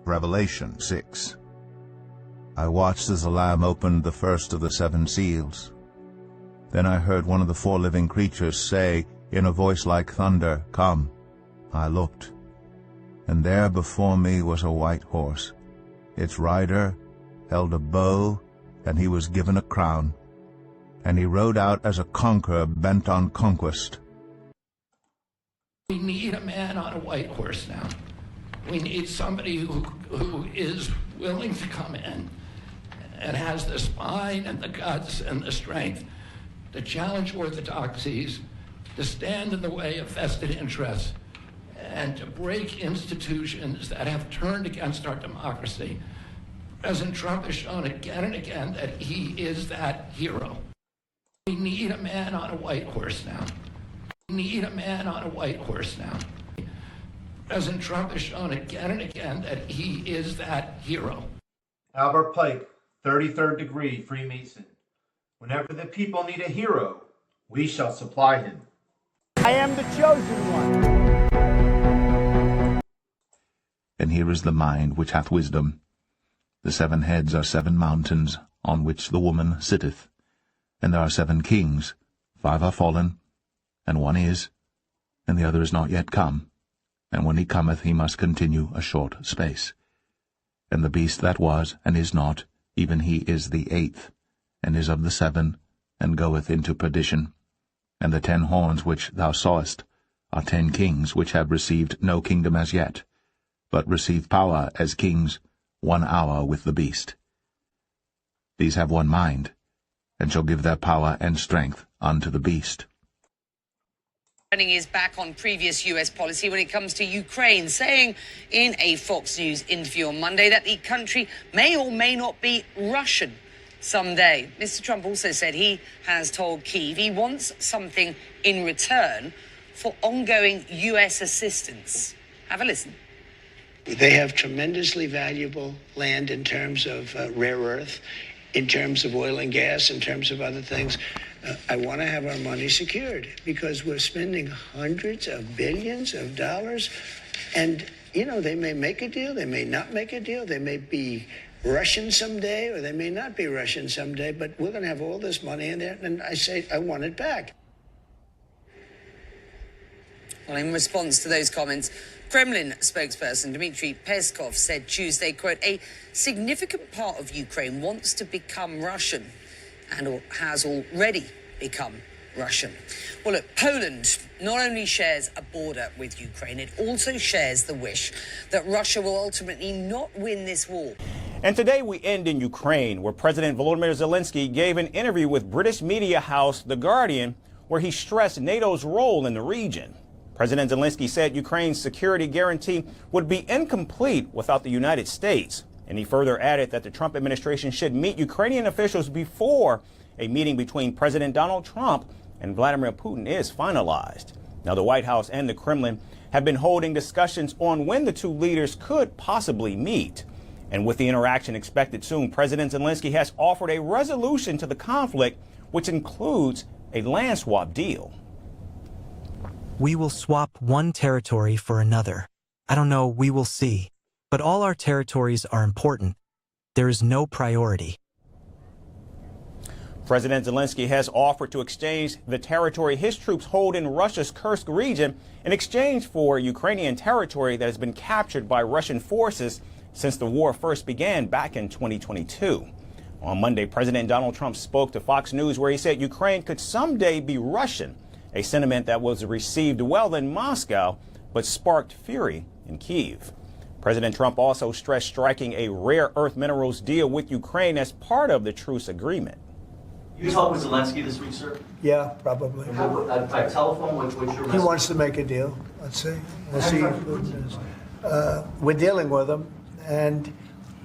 Revelation 6. I watched as the Lamb opened the first of the 7 seals. Then I heard one of the 4 living creatures say in a voice like thunder, "Come." I looked, and there before me was a white horse. Its rider held a bow, and he was given a crown, and he rode out as a conqueror bent on conquest. We need a man on a white horse now. We need somebody who is willing to come in and has the spine and the guts and the strength to challenge orthodoxies, to stand in the way of vested interests, and to break institutions that have turned against our democracy. President Trump has shown again and again that he is that hero. We need a man on a white horse now. We need a man on a white horse now. President Trump has shown again and again that he is that hero. Albert Pike, 33rd degree Freemason. Whenever the people need a hero, we shall supply him. I am the chosen one. And here is the mind which hath wisdom. The 7 heads are 7 mountains, on which the woman sitteth. And there are 7 kings, 5 are fallen, and 1 is, and the other is not yet come. And when he cometh, he must continue a short space. And the beast that was, and is not, even he is the 8th, and is of the 7, and goeth into perdition. And the 10 horns which thou sawest are 10 kings, which have received no kingdom as yet, but receive power as kings 1 hour with the beast. These have one mind, and shall give their power and strength unto the beast. Turning his back on previous U.S. policy when it comes to Ukraine, saying in a Fox News interview on Monday that the country may or may not be Russian someday. Mr. Trump also said he has told Kyiv he wants something in return for ongoing U.S. assistance. Have a listen. They have tremendously valuable land in terms of rare earth, in terms of oil and gas, in terms of other things. I want to have our money secured because we're spending hundreds of billions of dollars. And, you know, they may make a deal, they may not make a deal, they may be Russian someday, or they may not be Russian someday, but we're going to have all this money in there. And I say, I want it back. Well, in response to those comments, Kremlin spokesperson Dmitry Peskov said Tuesday, quote, a significant part of Ukraine wants to become Russian and has already become Russian. Well, look, Poland not only shares a border with Ukraine, it also shares the wish that Russia will ultimately not win this war. And today we end in Ukraine, where President Volodymyr Zelensky gave an interview with British media house The Guardian, where he stressed NATO's role in the region. President Zelensky said Ukraine's security guarantee would be incomplete without the United States. And he further added that the Trump administration should meet Ukrainian officials before a meeting between President Donald Trump and Vladimir Putin is finalized. Now, the White House and the Kremlin have been holding discussions on when the 2 leaders could possibly meet. And with the interaction expected soon, President Zelensky has offered a resolution to the conflict, which includes a land swap deal. We will swap one territory for another. I don't know, we will see. But all our territories are important. There is no priority. President Zelensky has offered to exchange the territory his troops hold in Russia's Kursk region in exchange for Ukrainian territory that has been captured by Russian forces since the war first began back in 2022. On Monday, President Donald Trump spoke to Fox News, where he said Ukraine could someday be Russian, a sentiment that was received well in Moscow but sparked fury in Kyiv. President Trump also stressed striking a rare earth minerals deal with Ukraine as part of the truce agreement. You talked with Zelensky this week, sir? Yeah, probably. By telephone, what's your message? He wants to make a deal. Let's see. We'll see. We're dealing with him, and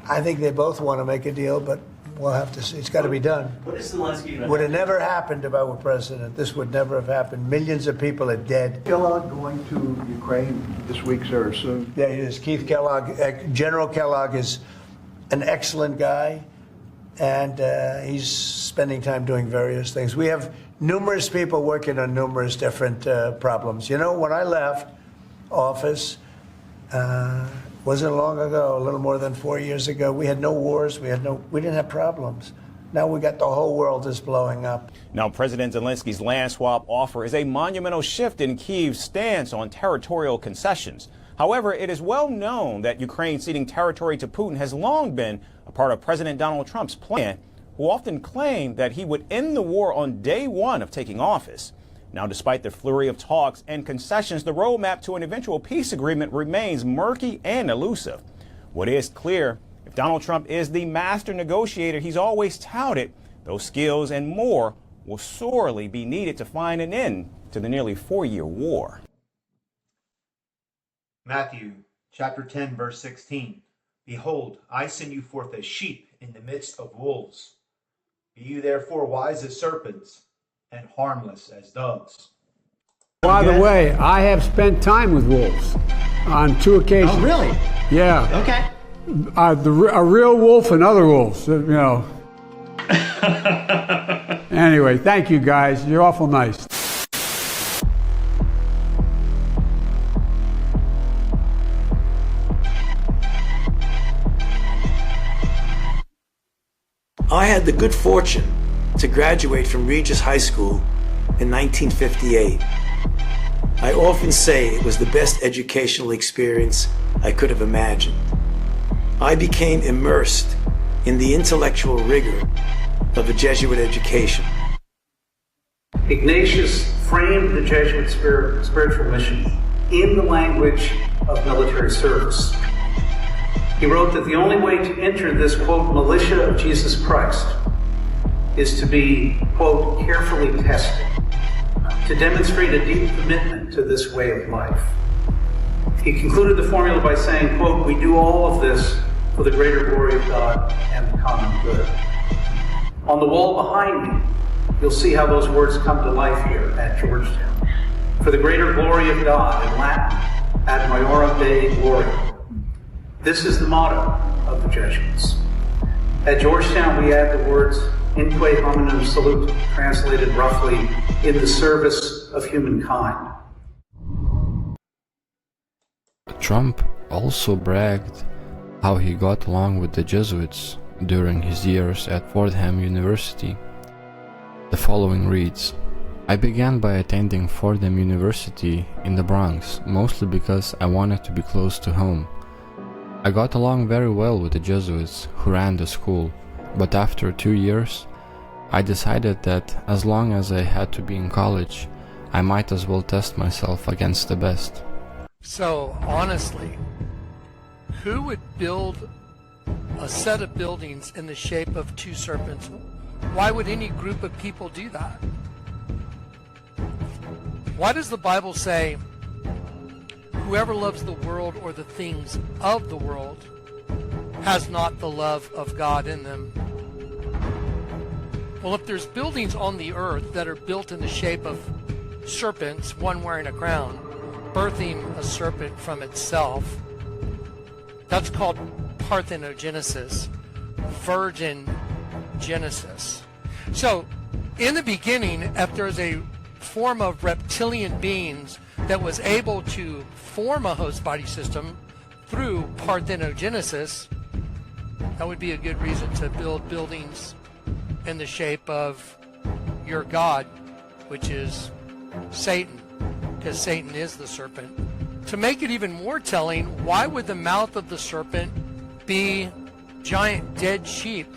I think they both want to make a deal, but we'll have to see. It's got to be done. What is Zelensky? Would have never happened if I were president. This would never have happened. Millions of people are dead. Kellogg going to Ukraine this week, sir, or soon? Yeah, he is. Keith Kellogg. General Kellogg is an excellent guy, and he's spending time doing various things. We have numerous people working on numerous different problems. You know, when I left office, Wasn't long ago, a little more than 4 years ago, we had no wars, we didn't have problems. Now we got the whole world is blowing up. Now, President Zelensky's land swap offer is a monumental shift in Kyiv's stance on territorial concessions. However, it is well known that Ukraine ceding territory to Putin has long been a part of President Donald Trump's plan, who often claimed that he would end the war on day one of taking office. Now, despite the flurry of talks and concessions, the roadmap to an eventual peace agreement remains murky and elusive. What is clear, if Donald Trump is the master negotiator he's always touted, those skills and more will sorely be needed to find an end to the nearly 4-year war. Matthew chapter 10, verse 16. Behold, I send you forth as sheep in the midst of wolves. Be you therefore wise as serpents and harmless as doves. By the way, I have spent time with wolves on 2 occasions. Oh, really? Yeah. Okay. A real wolf and other wolves, you know. Anyway, thank you guys. You're awful nice. I had the good fortune to graduate from Regis High School in 1958. I often say it was the best educational experience I could have imagined. I became immersed in the intellectual rigor of a Jesuit education. Ignatius framed the Jesuit spiritual mission in the language of military service. He wrote that the only way to enter this, quote, militia of Jesus Christ is to be, quote, carefully tested, to demonstrate a deep commitment to this way of life. He concluded the formula by saying, quote, we do all of this for the greater glory of God and the common good. On the wall behind me, you'll see how those words come to life here at Georgetown. For the greater glory of God, in Latin, ad maiorem Dei gloriam. This is the motto of the Jesuits. At Georgetown, we add the words inque hominum salutem, translated roughly, in the service of humankind. Trump also bragged how he got along with the Jesuits during his years at Fordham University. The following reads, I began by attending Fordham University in the Bronx, mostly because I wanted to be close to home. I got along very well with the Jesuits who ran the school, but after 2 years, I decided that as long as I had to be in college, I might as well test myself against the best. So, honestly, who would build a set of buildings in the shape of 2 serpents? Why would any group of people do that? Why does the Bible say, whoever loves the world or the things of the world has not the love of God in them? Well, if there's buildings on the earth that are built in the shape of serpents, one wearing a crown, birthing a serpent from itself, that's called parthenogenesis, virgin genesis. So, in the beginning, if there's a form of reptilian beings that was able to form a host body system through parthenogenesis, that would be a good reason to build buildings in the shape of your God, which is Satan, because Satan is the serpent. To make it even more telling, why would the mouth of the serpent be giant dead sheep?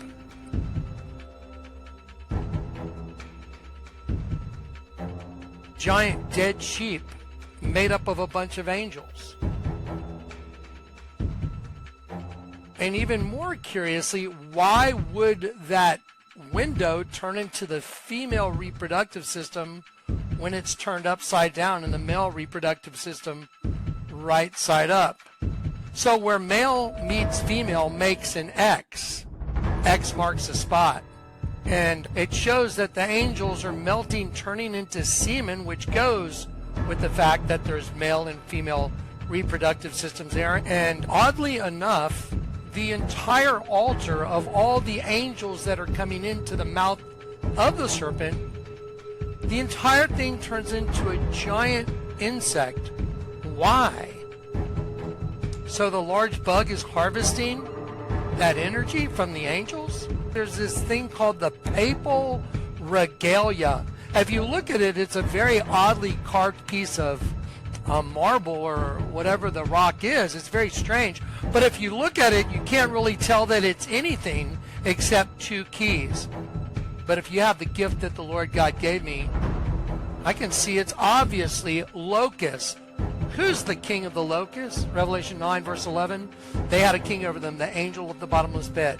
Giant dead sheep made up of a bunch of angels. And even more curiously, why would that window turn into the female reproductive system when it's turned upside down and the male reproductive system right side up? So where male meets female makes an X. X marks a spot. And it shows that the angels are melting, turning into semen, which goes with the fact that there's male and female reproductive systems there. And oddly enough, the entire altar of all the angels that are coming into the mouth of the serpent, the entire thing turns into a giant insect. Why? So the large bug is harvesting that energy from the angels? There's this thing called the papal regalia. If you look at it, it's a very oddly carved piece of marble or whatever the rock is. It's very strange. But if you look at it, you can't really tell that it's anything except two keys. But if you have the gift that the Lord God gave me, I can see it's obviously locusts. Who's the king of the locusts? Revelation 9, verse 11. They had a king over them, the angel of the bottomless pit.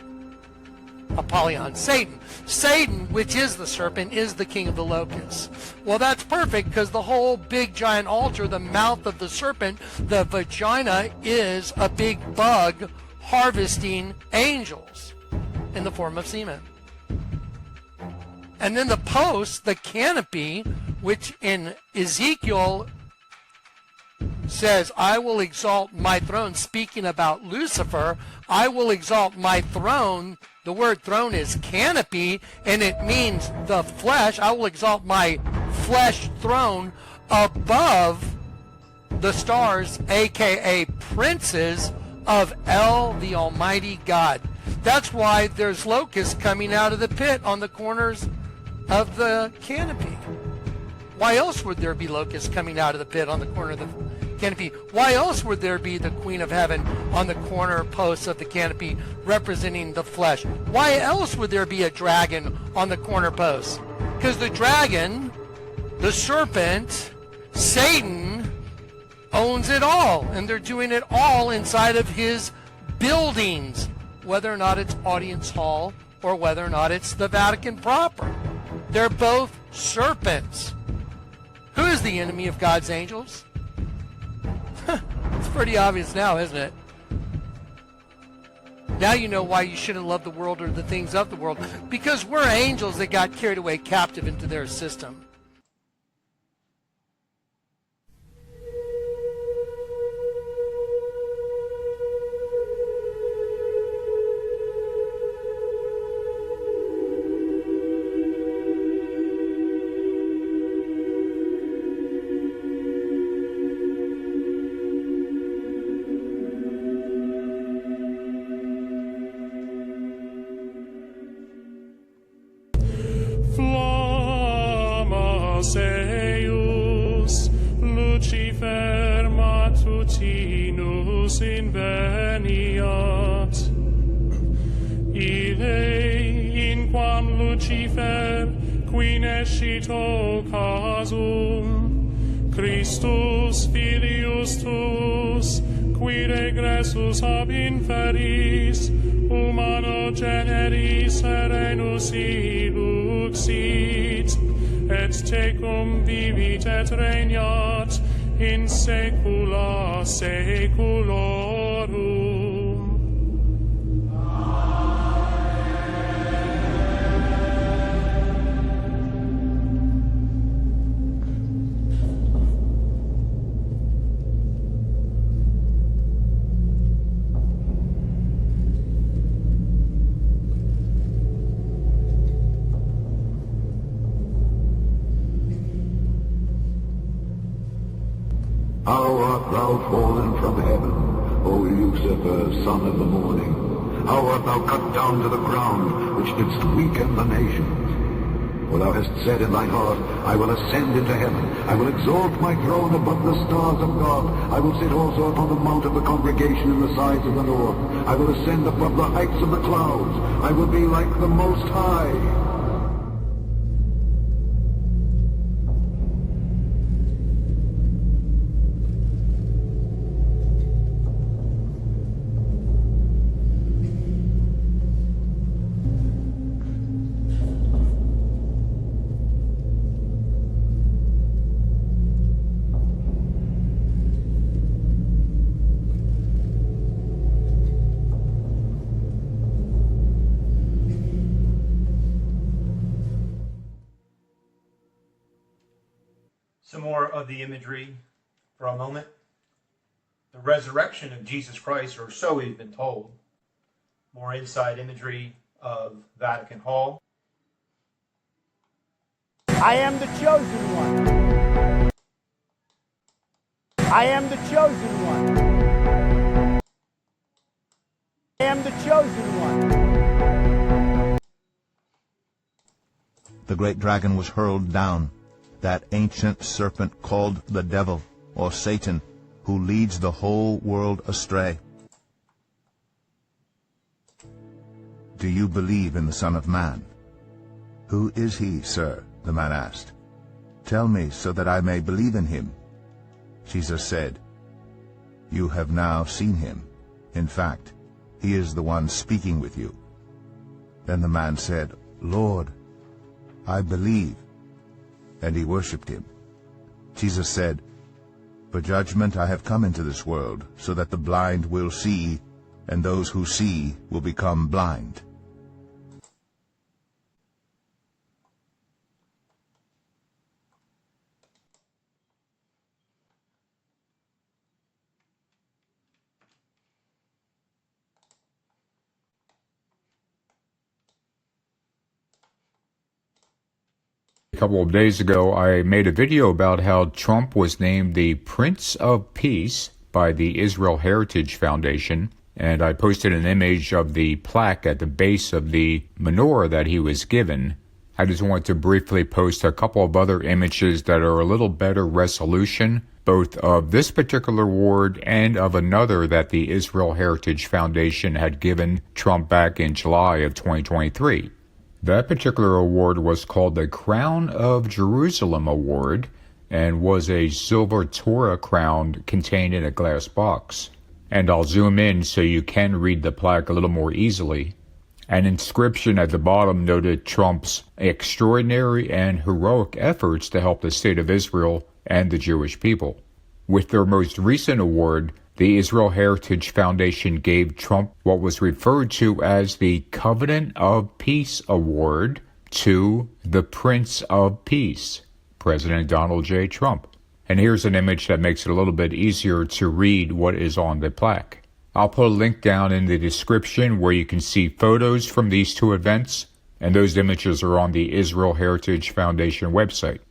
Apollyon, Satan. Satan, which is the serpent, is the king of the locusts. Well, that's perfect because the whole big giant altar, the mouth of the serpent, the vagina, is a big bug harvesting angels in the form of semen. And then the post, the canopy, which in Ezekiel says, I will exalt my throne, speaking about Lucifer, I will exalt my throne. The word throne is canopy, and it means the flesh. I will exalt my flesh throne above the stars, aka princes of El, the Almighty God. That's why there's locusts coming out of the pit on the corners of the canopy. Why else would there be locusts coming out of the pit on the corner of the canopy? Why else would there be the Queen of Heaven on the corner posts of the canopy representing the flesh? Why else would there be a dragon on the corner posts? Because the dragon, the serpent, Satan, owns it all, and they're doing it all inside of his buildings, whether or not it's Audience Hall or whether or not it's the Vatican proper. They're both serpents. Who is the enemy of God's angels? It's pretty obvious now, isn't it? Now you know why you shouldn't love the world or the things of the world. Because we're angels that got carried away captive into their system. Eius Lucifer matutinus inveniat, ille in quam Lucifer qui nescito casum, Christus filius tuus, qui regressus ab inferis, humano generis serenus iluxit, et tecum vivit et regnat in saecula saeculorum. How art thou fallen from heaven, O Lucifer, son of the morning? How art thou cut down to the ground, which didst weaken the nations? For thou hast said in thine heart, I will ascend into heaven, I will exalt my throne above the stars of God, I will sit also upon the mount of the congregation in the sides of the north, I will ascend above the heights of the clouds, I will be like the Most High. Some more of the imagery for a moment. The resurrection of Jesus Christ, or so we've been told. More inside imagery of Vatican Hall. I am the chosen one. I am the chosen one. I am the chosen one. The great dragon was hurled down, that ancient serpent called the devil, or Satan, who leads the whole world astray. Do you believe in the Son of Man? Who is he, sir? The man asked. Tell me, so that I may believe in him. Jesus said, You have now seen him. In fact, he is the one speaking with you. Then the man said, Lord, I believe. And he worshipped him. Jesus said, For judgment I have come into this world, so that the blind will see, and those who see will become blind. A couple of days ago, I made a video about how Trump was named the Prince of Peace by the Israel Heritage Foundation, and I posted an image of the plaque at the base of the menorah that he was given. I just want to briefly post a couple of other images that are a little better resolution, both of this particular award and of another that the Israel Heritage Foundation had given Trump back in July of 2023. That particular award was called the Crown of Jerusalem Award and was a silver Torah crown contained in a glass box. And I'll zoom in so you can read the plaque a little more easily. An inscription at the bottom noted Trump's extraordinary and heroic efforts to help the state of Israel and the Jewish people. With their most recent award, the Israel Heritage Foundation gave Trump what was referred to as the Covenant of Peace Award to the Prince of Peace, President Donald J. Trump. And here's an image that makes it a little bit easier to read what is on the plaque. I'll put a link down in the description where you can see photos from these two events, and those images are on the Israel Heritage Foundation website.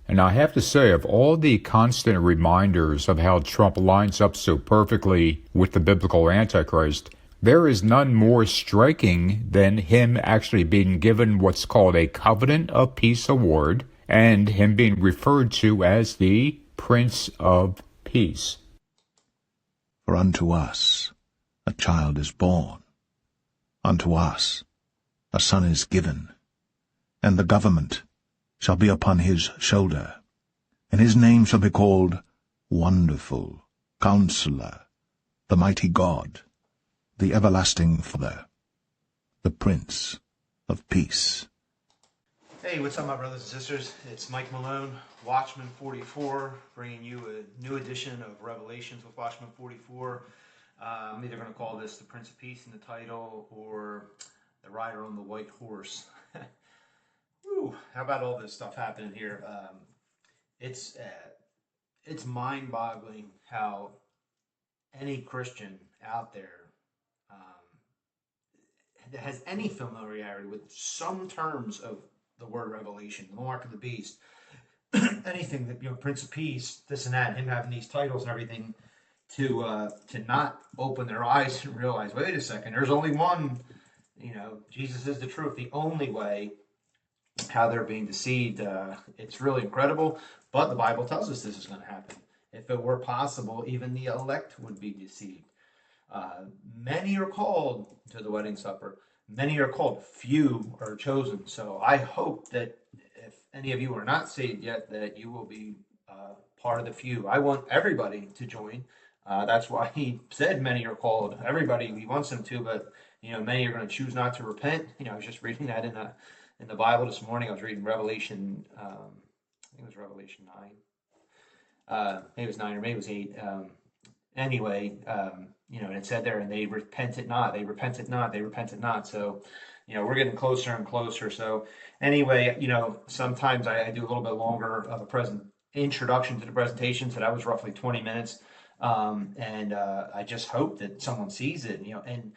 And I have to say, of all the constant reminders of how Trump lines up so perfectly with the biblical Antichrist, there is none more striking than him actually being given what's called a Covenant of Peace Award, and him being referred to as the Prince of Peace. For unto us a child is born, unto us a son is given, and the government shall be upon his shoulder, and his name shall be called Wonderful, Counselor, the Mighty God, the Everlasting Father, the Prince of Peace. Hey, what's up, my brothers and sisters? It's Mike Malone, Watchman44, bringing you a new edition of Revelations with Watchman44. I'm either going to call this the Prince of Peace in the title or the Rider on the White Horse. Whew, how about all this stuff happening here? It's mind-boggling how any Christian out there that has any familiarity with some terms of the word Revelation, the mark of the beast, anything that, Prince of Peace, this and that, him having these titles and everything, to not open their eyes and realize, wait a second, there's only one, Jesus is the truth, the only way. How they're being deceived, it's really incredible, but the Bible tells us this is going to happen. If it were possible, even the elect would be deceived. Many are called to the wedding supper. Many are called. Few are chosen. So I hope that if any of you are not saved yet, that you will be part of the few. I want everybody to join. That's why he said many are called. Everybody, he wants them to, but many are going to choose not to repent. I was just reading that in the Bible this morning. I was reading Revelation, I think it was Revelation 9. Maybe it was 9 or maybe it was 8. Anyway, and it said there, and they repented not, they repented not, they repented not. So, we're getting closer and closer. So anyway, sometimes I do a little bit longer of a introduction to the presentation. So that was roughly 20 minutes. And I just hope that someone sees it, and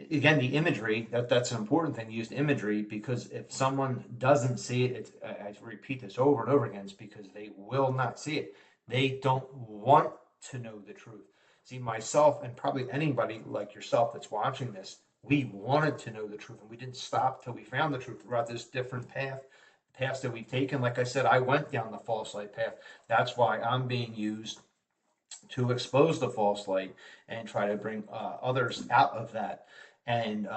again, the imagery, that's an important thing, use imagery, because if someone doesn't see it, I repeat this over and over again, it's because they will not see it. They don't want to know the truth. See, myself and probably anybody like yourself that's watching this, we wanted to know the truth, and we didn't stop till we found the truth throughout this different paths that we've taken. Like I said, I went down the false light path. That's why I'm being used to expose the false light and try to bring others out of that. And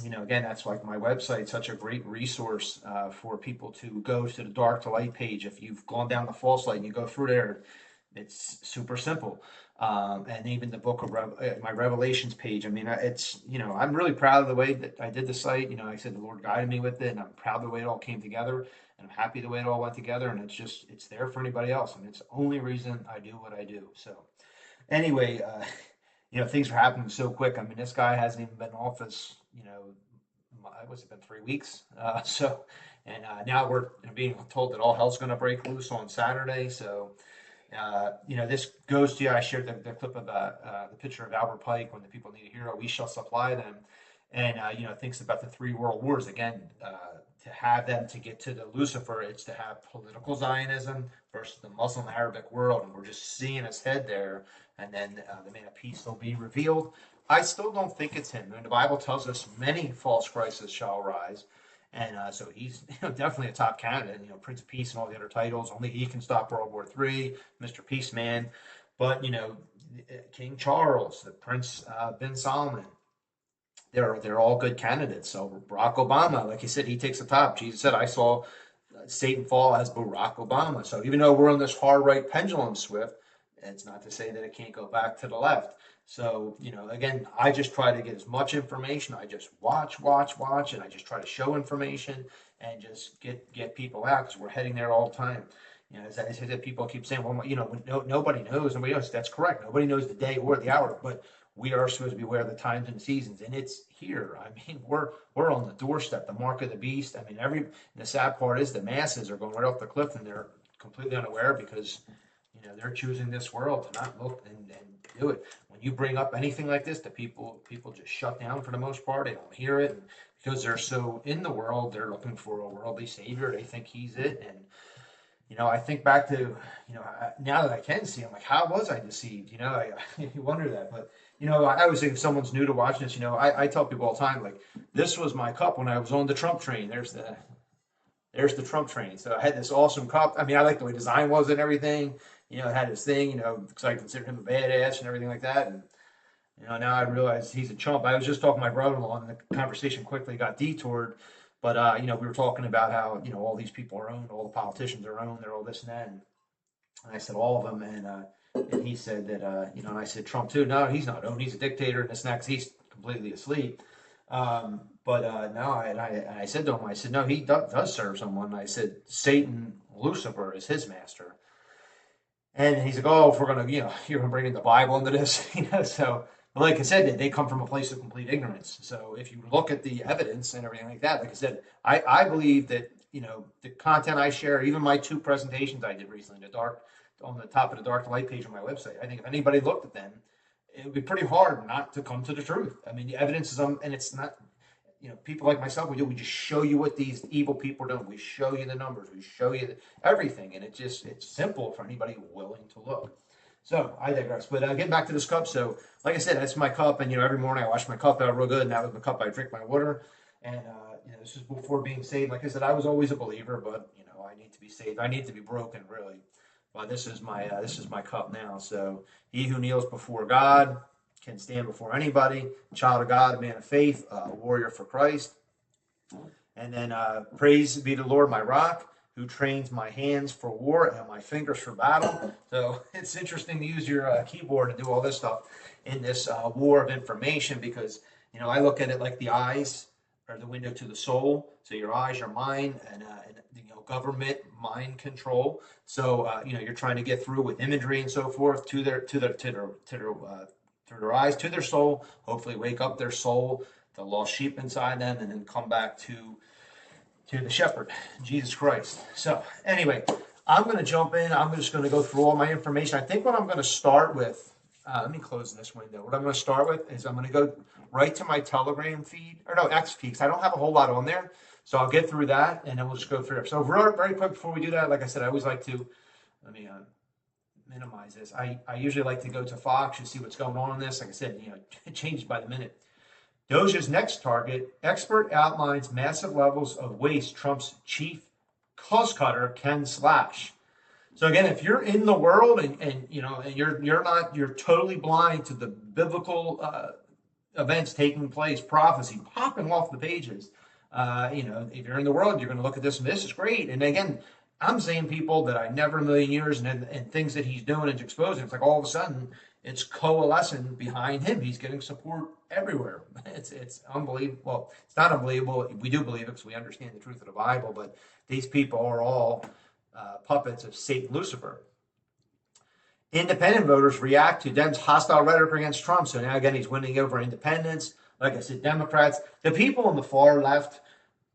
again, that's like my website, such a great resource for people to go to the dark to light page. If you've gone down the false light and you go through there, it's super simple. And even the book of my Revelations page. I mean, it's, I'm really proud of the way that I did the site. I said the Lord guided me with it, and I'm proud of the way it all came together, and I'm happy the way it all went together. And it's there for anybody else. I mean, it's the only reason I do what I do. So anyway, things are happening so quick. I mean, this guy hasn't even been in office, what's it been, 3 weeks? Now we're being told that all hell's going to break loose on Saturday. So, this goes to, I shared the clip of the picture of Albert Pike, when the people need a hero, we shall supply them. And, thinks about the 3 world wars. Again, to have them to get to the Lucifer, it's to have political Zionism versus the Muslim Arabic world. And we're just seeing his head there. And then the man of peace will be revealed. I still don't think it's him. I mean, the Bible tells us many false Christs shall rise. And so he's definitely a top candidate, Prince of Peace and all the other titles. Only he can stop World War III, Mr. Peaceman. But, King Charles, the Prince bin Salman, they're all good candidates. So Barack Obama, like you said, he takes the top. Jesus said, I saw Satan fall as Barack Obama. So even though we're on this hard right pendulum swift, it's not to say that it can't go back to the left. So, again, I just try to get as much information. I just watch, and I just try to show information and just get people out, because we're heading there all the time. As I said, people keep saying, well, nobody knows. Nobody knows. That's correct. Nobody knows the day or the hour, but we are supposed to be aware of the times and seasons, and it's here. I mean, we're on the doorstep, the mark of the beast. I mean, the sad part is the masses are going right off the cliff, and they're completely unaware, because they're choosing this world to not look and do it. When you bring up anything like this, the people just shut down for the most part. They don't hear it, and because they're so in the world, they're looking for a worldly savior. They think he's it. And I think back to now that I can see, I'm like, how was I deceived? You wonder that. But I always think if someone's new to watching this, I tell people all the time, like, this was my cup when I was on the Trump train. There's the Trump train. So I had this awesome cup. I mean, I like the way design was and everything. It had his thing, because I consider him a badass and everything like that. And, now I realize he's a chump. I was just talking to my brother-in-law, and the conversation quickly got detoured. But, we were talking about how, all these people are owned, all the politicians are owned, they're all this and that. And I said, all of them. And he said that, and I said, Trump too. No, he's not owned. He's a dictator and this and that, 'cause he's completely asleep. No, and I said to him, I said, no, he does serve someone. I said, Satan, Lucifer is his master. And he's like, oh, if we're going to, you're going to bring in the Bible into this, so, but like I said, they come from a place of complete ignorance. So if you look at the evidence and everything like that, like I said, I believe that, the content I share, even my 2 presentations I did recently, on the top of the dark to light page on my website, I think if anybody looked at them, it would be pretty hard not to come to the truth. I mean, the evidence is, and it's not, people like myself, we just show you what these evil people are doing. We show you the numbers. We show you everything. And it's simple for anybody willing to look. So I digress. But getting back to this cup. So like I said, that's my cup. And, every morning I wash my cup out real good. And that was the cup I drink my water. And, this is before being saved. Like I said, I was always a believer, but, I need to be saved. I need to be broken, really. But this is my cup now. So he who kneels before God can stand before anybody, child of God, a man of faith, a warrior for Christ. And then praise be the Lord, my rock, who trains my hands for war and my fingers for battle. So it's interesting to use your keyboard and do all this stuff in this war of information, because, I look at it like the eyes are the window to the soul. So your eyes, your mind, and government, mind control. So, you're trying to get through with imagery and so forth to their eyes, to their soul, hopefully wake up their soul, the lost sheep inside them, and then come back to the shepherd, Jesus Christ. So anyway, I'm going to jump in. I'm just going to go through all my information. I think what I'm going to start with, let me close this window. What I'm going to start with is I'm going to go right to my Telegram feed, X feed, because I don't have a whole lot on there. So I'll get through that, and then we'll just go through it. So very quick before we do that, like I said, I always like to, let me minimize this. I usually like to go to Fox and see what's going on in this. Like I said, it changes by the minute. Doge's next target, expert outlines massive levels of waste Trump's chief cost cutter can slash. So again, if you're in the world and you're totally blind to the biblical events taking place, prophecy popping off the pages. If you're in the world, you're going to look at this and this is great. And again, I'm seeing people that I never in a million years and things that he's doing and exposing. It's like all of a sudden it's coalescing behind him. He's getting support everywhere. It's unbelievable. Well, it's not unbelievable. We do believe it because we understand the truth of the Bible, but these people are all puppets of Satan Lucifer. Independent voters react to Dems' hostile rhetoric against Trump. So now again, he's winning over independents. Like I said, Democrats. The people on the far left,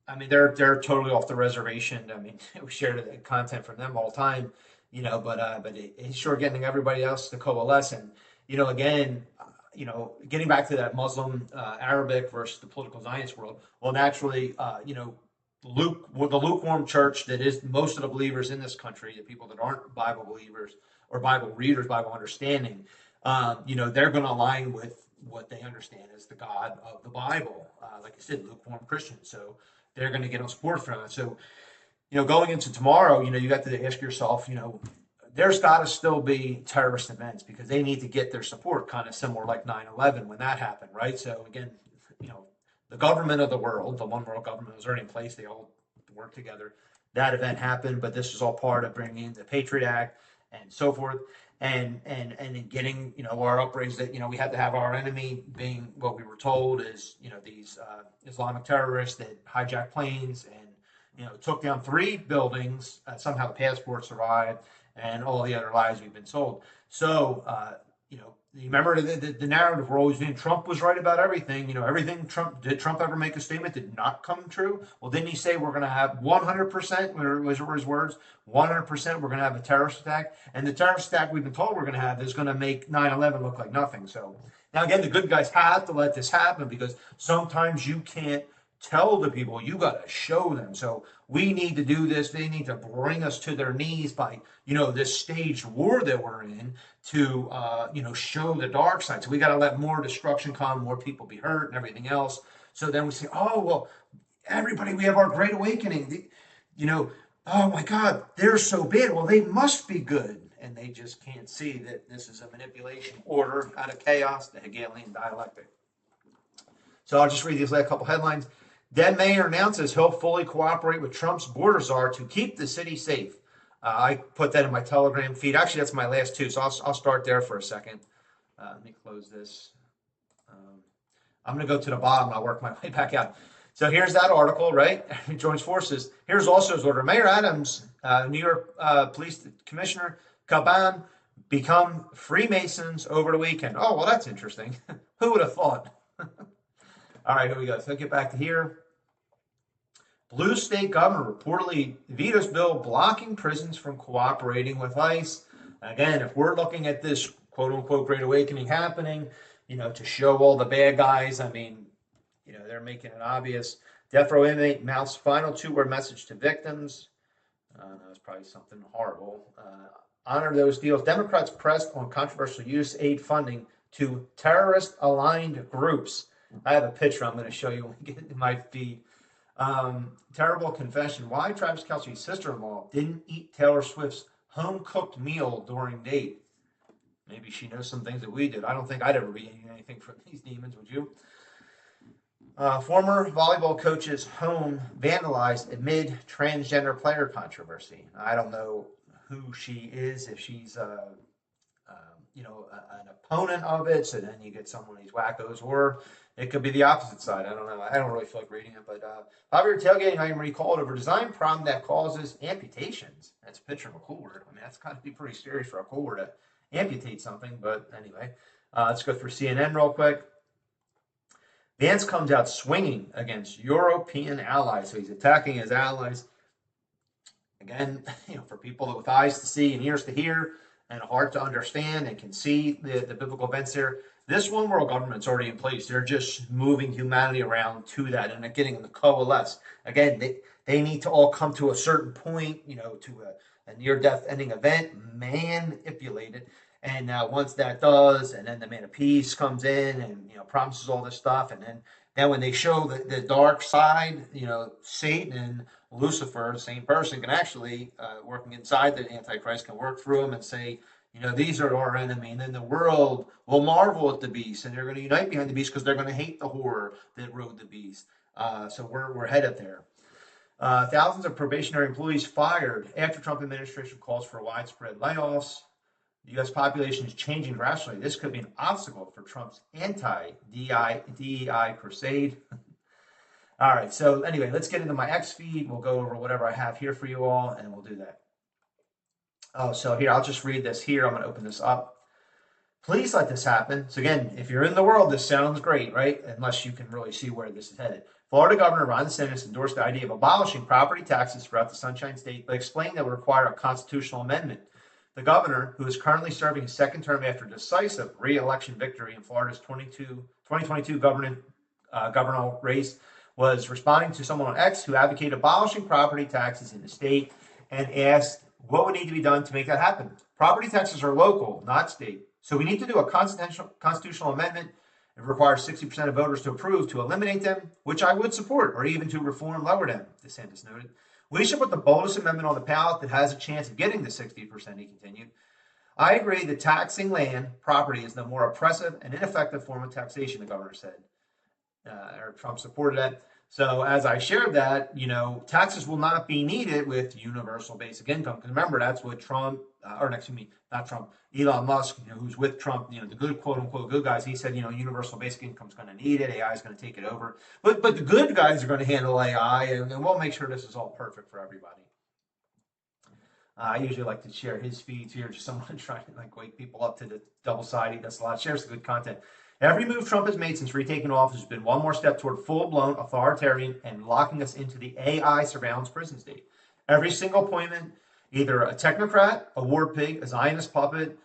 I mean, they're totally off the reservation. I mean, we share the content from them all the time, but it's sure getting everybody else to coalesce. And, again, getting back to that Muslim Arabic versus the political Zionist world. Well, naturally, the lukewarm church that is most of the believers in this country, the people that aren't Bible believers or Bible readers, Bible understanding, they're going to align with what they understand as the God of the Bible. Like I said, lukewarm Christians. So they're going to get on support from it. So, going into tomorrow, you got to ask yourself, there's got to still be terrorist events because they need to get their support, kind of similar like 9/11 when that happened, right? So again, the government of the world, the one world government was already in place. They all work together. That event happened, but this is all part of bringing in the Patriot Act and so forth. And in getting, our upgrades that, we had to have our enemy being what we were told is, these Islamic terrorists that hijacked planes and, took down 3 buildings. Somehow the passport survived and all the other lies we've been sold. So, you remember the narrative we're always doing. Trump was right about everything. Everything did Trump ever make a statement did not come true? Well, didn't he say we're going to have 100%, were his words, 100% we're going to have a terrorist attack? And the terrorist attack we've been told we're going to have is going to make 9/11 look like nothing. So now, again, the good guys have to let this happen because sometimes you can't tell the people, you got to show them. So we need to do this. They need to bring us to their knees by, this staged war that we're in to, show the dark side. So we got to let more destruction come, more people be hurt and everything else. So then we say, oh, well, everybody, we have our great awakening. Oh my God, they're so bad. Well, they must be good. And they just can't see that this is a manipulation order out of chaos, the Hegelian dialectic. So I'll just read these last couple headlines. Then Mayor announces he'll fully cooperate with Trump's border czar to keep the city safe. I put that in my Telegram feed. Actually, that's my last 2, so I'll start there for a second. Let me close this. I'm going to go to the bottom and I'll work my way back out. So here's that article, right? He joins forces. Here's also his order. Mayor Adams, New York Police Commissioner Caban become Freemasons over the weekend. Oh, well, that's interesting. Who would have thought? All right, here we go. So get back to here. Blue state governor reportedly vetoes bill blocking prisons from cooperating with ICE. Again, if we're looking at this quote-unquote Great Awakening happening, to show all the bad guys, I mean, they're making it obvious. Death row inmate mounts final 2-word message to victims. That was probably something horrible. Honor those deals. Democrats pressed on controversial USAID funding to terrorist-aligned groups. I have a picture I'm going to show you when we get in my feed. Terrible confession. Why Travis Kelce's sister-in-law didn't eat Taylor Swift's home-cooked meal during date. Maybe she knows some things that we did. I don't think I'd ever be eating anything from these demons, would you? Former volleyball coach's home vandalized amid transgender player controversy. I don't know who she is, if she's an opponent of it, so then you get someone of these wackos, or it could be the opposite side. I don't know. I don't really feel like reading it, but popular tailgating item recalled over design problem that causes amputations. That's a picture of a cooler. I mean, that's got to be pretty serious for a cooler to amputate something, but anyway. Let's go through CNN real quick. Vance comes out swinging against European allies, so he's attacking his allies. Again, for people with eyes to see and ears to hear and a heart to understand and can see the biblical events here, this one world government's already in place. They're just moving humanity around to that and getting them to coalesce. Again, they need to all come to a certain point, to a near-death ending event manipulated. And once that does, and then the man of peace comes in and, promises all this stuff. And then when they show the dark side, Satan and Lucifer, the same person, can actually, working inside the Antichrist, can work through them and say, these are our enemy. And then the world will marvel at the beast, and they're going to unite behind the beast because they're going to hate the horror that rode the beast. So we're headed there. Thousands of probationary employees fired after Trump administration calls for widespread layoffs. The U.S. population is changing drastically. This could be an obstacle for Trump's anti-DEI crusade. All right, so anyway, let's get into my X feed. We'll go over whatever I have here for you all, and we'll do that. Oh, so here, I'll just read this here. I'm going to open this up. Please let this happen. So again, if you're in the world, this sounds great, right? Unless you can really see where this is headed. Florida Governor Ron DeSantis endorsed the idea of abolishing property taxes throughout the Sunshine State, but explained that it would require a constitutional amendment. The governor, who is currently serving his second term after a decisive re-election victory in Florida's 2022 governor race, was responding to someone on X who advocated abolishing property taxes in the state and asked what would need to be done to make that happen. Property taxes are local, not state. So we need to do a constitutional amendment. It requires 60% of voters to approve to eliminate them, which I would support, or even to reform lower them, DeSantis noted. We should put the boldest amendment on the ballot that has a chance of getting the 60%, he continued. I agree that taxing land property is the more oppressive and ineffective form of taxation, the governor said. Trump supported that. So as I shared that, taxes will not be needed with universal basic income. Because remember, that's what Trump, Elon Musk, who's with Trump, the good, quote unquote, good guys, he said, universal basic income is going to need it. AI is going to take it over. But the good guys are going to handle AI, and we'll make sure this is all perfect for everybody. I usually like to share his feeds here, just someone trying to wake people up to the double side. He does a lot, shares good content. Every move Trump has made since retaking office has been one more step toward full-blown authoritarian and locking us into the AI surveillance prison state. Every single appointment, either a technocrat, a war pig, a Zionist puppet,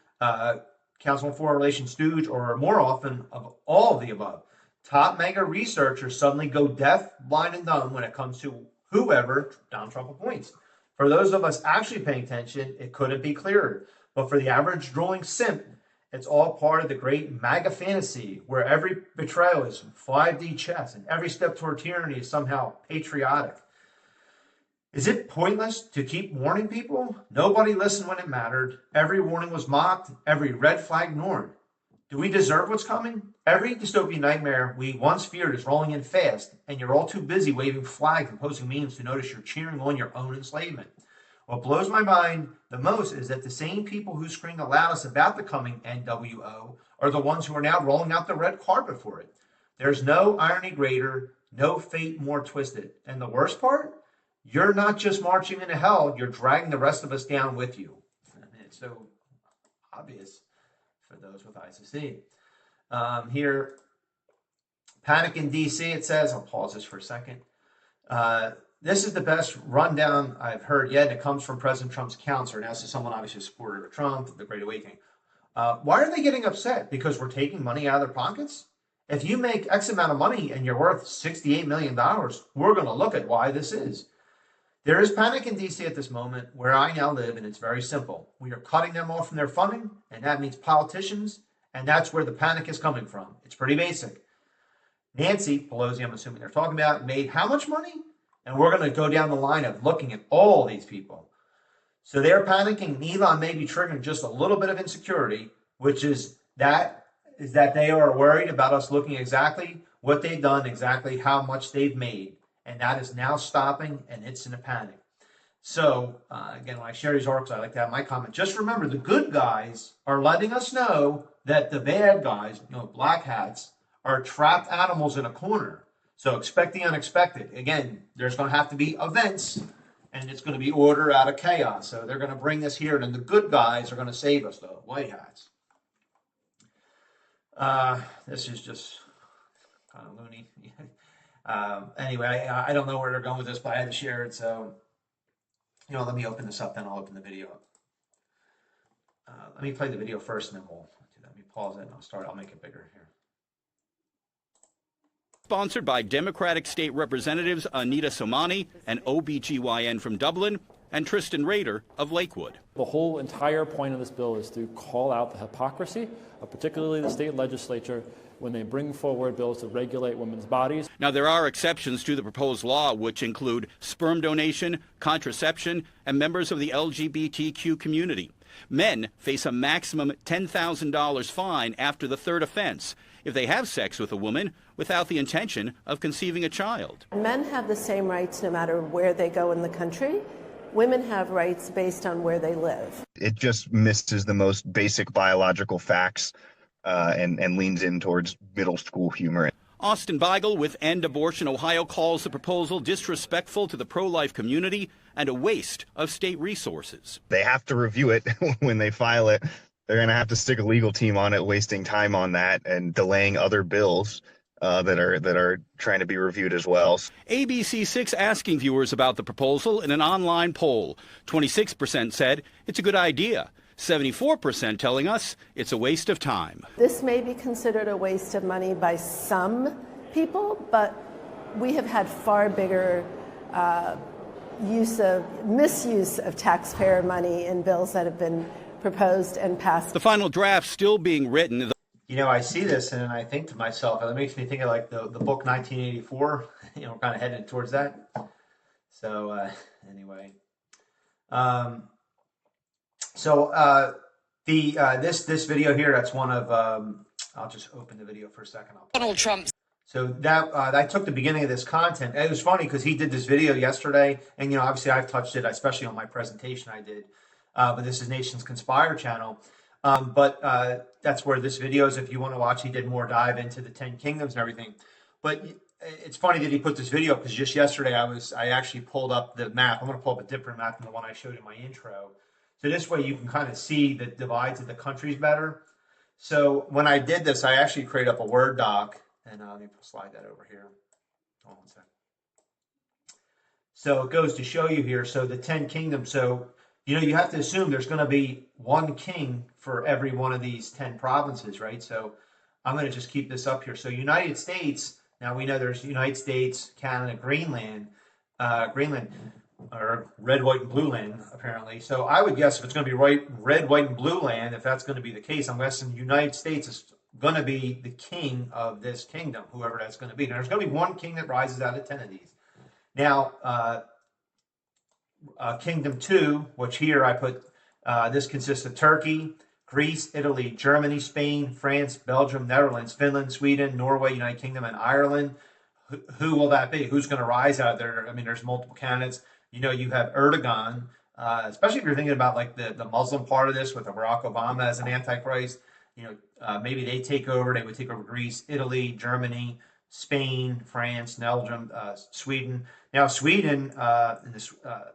Council on Foreign Relations stooge, or more often of all of the above. Top mega researchers suddenly go deaf, blind, and dumb when it comes to whoever Donald Trump appoints. For those of us actually paying attention, it couldn't be clearer. But for the average drooling simp, it's all part of the great MAGA fantasy where every betrayal is 5D chess and every step toward tyranny is somehow patriotic. Is it pointless to keep warning people? Nobody listened when it mattered. Every warning was mocked, every red flag ignored. Do we deserve what's coming? Every dystopian nightmare we once feared is rolling in fast, and you're all too busy waving flags and posting memes to notice you're cheering on your own enslavement. What blows my mind the most is that the same people who scream the loudest about the coming NWO are the ones who are now rolling out the red carpet for it. There's no irony greater, no fate more twisted. And the worst part? You're not just marching into hell, you're dragging the rest of us down with you. And it's so obvious for those with eyes to see. Here, panic in D.C., it says. I'll pause this for a second. This is the best rundown I've heard yet. It comes from President Trump's counselor. Now, this is someone obviously a supporter of Trump, the Great Awakening. Why are they getting upset? Because we're taking money out of their pockets? If you make X amount of money and you're worth $68 million, we're going to look at why this is. There is panic in D.C. at this moment where I now live, and it's very simple. We are cutting them off from their funding, and that means politicians, and that's where the panic is coming from. It's pretty basic. Nancy Pelosi, I'm assuming they're talking about, made how much money? And we're going to go down the line of looking at all these people. So they're panicking, and Elon may be triggering just a little bit of insecurity, which is that they are worried about us looking exactly what they've done, exactly how much they've made. And that is now stopping, and it's in a panic. So, again, when I share these articles, I like to have my comment. Just remember, the good guys are letting us know that the bad guys, black hats, are trapped animals in a corner. So expect the unexpected. Again, there's going to have to be events, and it's going to be order out of chaos. So they're going to bring this here, and then the good guys are going to save us, the white hats. This is just kind of loony. Anyway, I don't know where they're going with this, but I had to share it. So, let me open this up, then I'll open the video up. Let me play the video first, and then we'll do that. Let me pause it, and I'll make it bigger here. Sponsored by Democratic State Representatives Anita Somani, an OBGYN from Dublin, and Tristan Rader of Lakewood. The whole entire point of this bill is to call out the hypocrisy of particularly the state legislature when they bring forward bills to regulate women's bodies. Now, there are exceptions to the proposed law, which include sperm donation, contraception, and members of the LGBTQ community. Men face a maximum $10,000 fine after the third offense if they have sex with a woman without the intention of conceiving a child. Men have the same rights no matter where they go in the country. Women have rights based on where they live. It just misses the most basic biological facts and leans in towards middle school humor. Austin Beigel with End Abortion Ohio calls the proposal disrespectful to the pro-life community and a waste of state resources. They have to review it when they file it. They're going to have to stick a legal team on it, wasting time on that and delaying other bills that are trying to be reviewed as well. ABC6 asking viewers about the proposal in an online poll. 26% said it's a good idea. 74% telling us it's a waste of time. This may be considered a waste of money by some people, but we have had far bigger misuse of taxpayer money in bills that have been proposed and passed. The final draft still being written. You know, I see this and I think to myself, it makes me think of like the book 1984. You know, kind of headed towards that. So anyway, this video here, that's one of I'll just open the video for a second. Donald Trump. So that I took the beginning of this content. It was funny because he did this video yesterday, and you know, obviously I've touched it, especially on my presentation I did. But this is Nations Conspire channel. But that's where this video is. If you want to watch, he did more dive into the 10 kingdoms and everything. But it's funny that he put this video because just yesterday I actually pulled up the map. I'm going to pull up a different map than the one I showed in my intro. So this way you can kind of see the divides of the countries better. So when I did this, I actually created up a Word doc. And let me slide that over here. Hold on a second. So it goes to show you here. So the 10 kingdoms. So, you know, you have to assume there's going to be one king for every one of these 10 provinces, right? So I'm going to just keep this up here. So United States, now we know there's United States, Canada, Greenland, or red, white, and blue land, apparently. So I would guess if it's going to be red, white, and blue land, if that's going to be the case, I'm guessing the United States is going to be the king of this kingdom, whoever that's going to be. Now, there's going to be one king that rises out of 10 of these. Now, Kingdom 2, which here I put, this consists of Turkey, Greece, Italy, Germany, Spain, France, Belgium, Netherlands, Finland, Sweden, Norway, United Kingdom, and Ireland. Who will that be? Who's going to rise out of there? I mean, there's multiple candidates. You know, you have Erdogan, especially if you're thinking about like the Muslim part of this with Barack Obama as an antichrist. You know, maybe they take over. They would take over Greece, Italy, Germany, Spain, France, Belgium, Sweden. Now, Sweden, and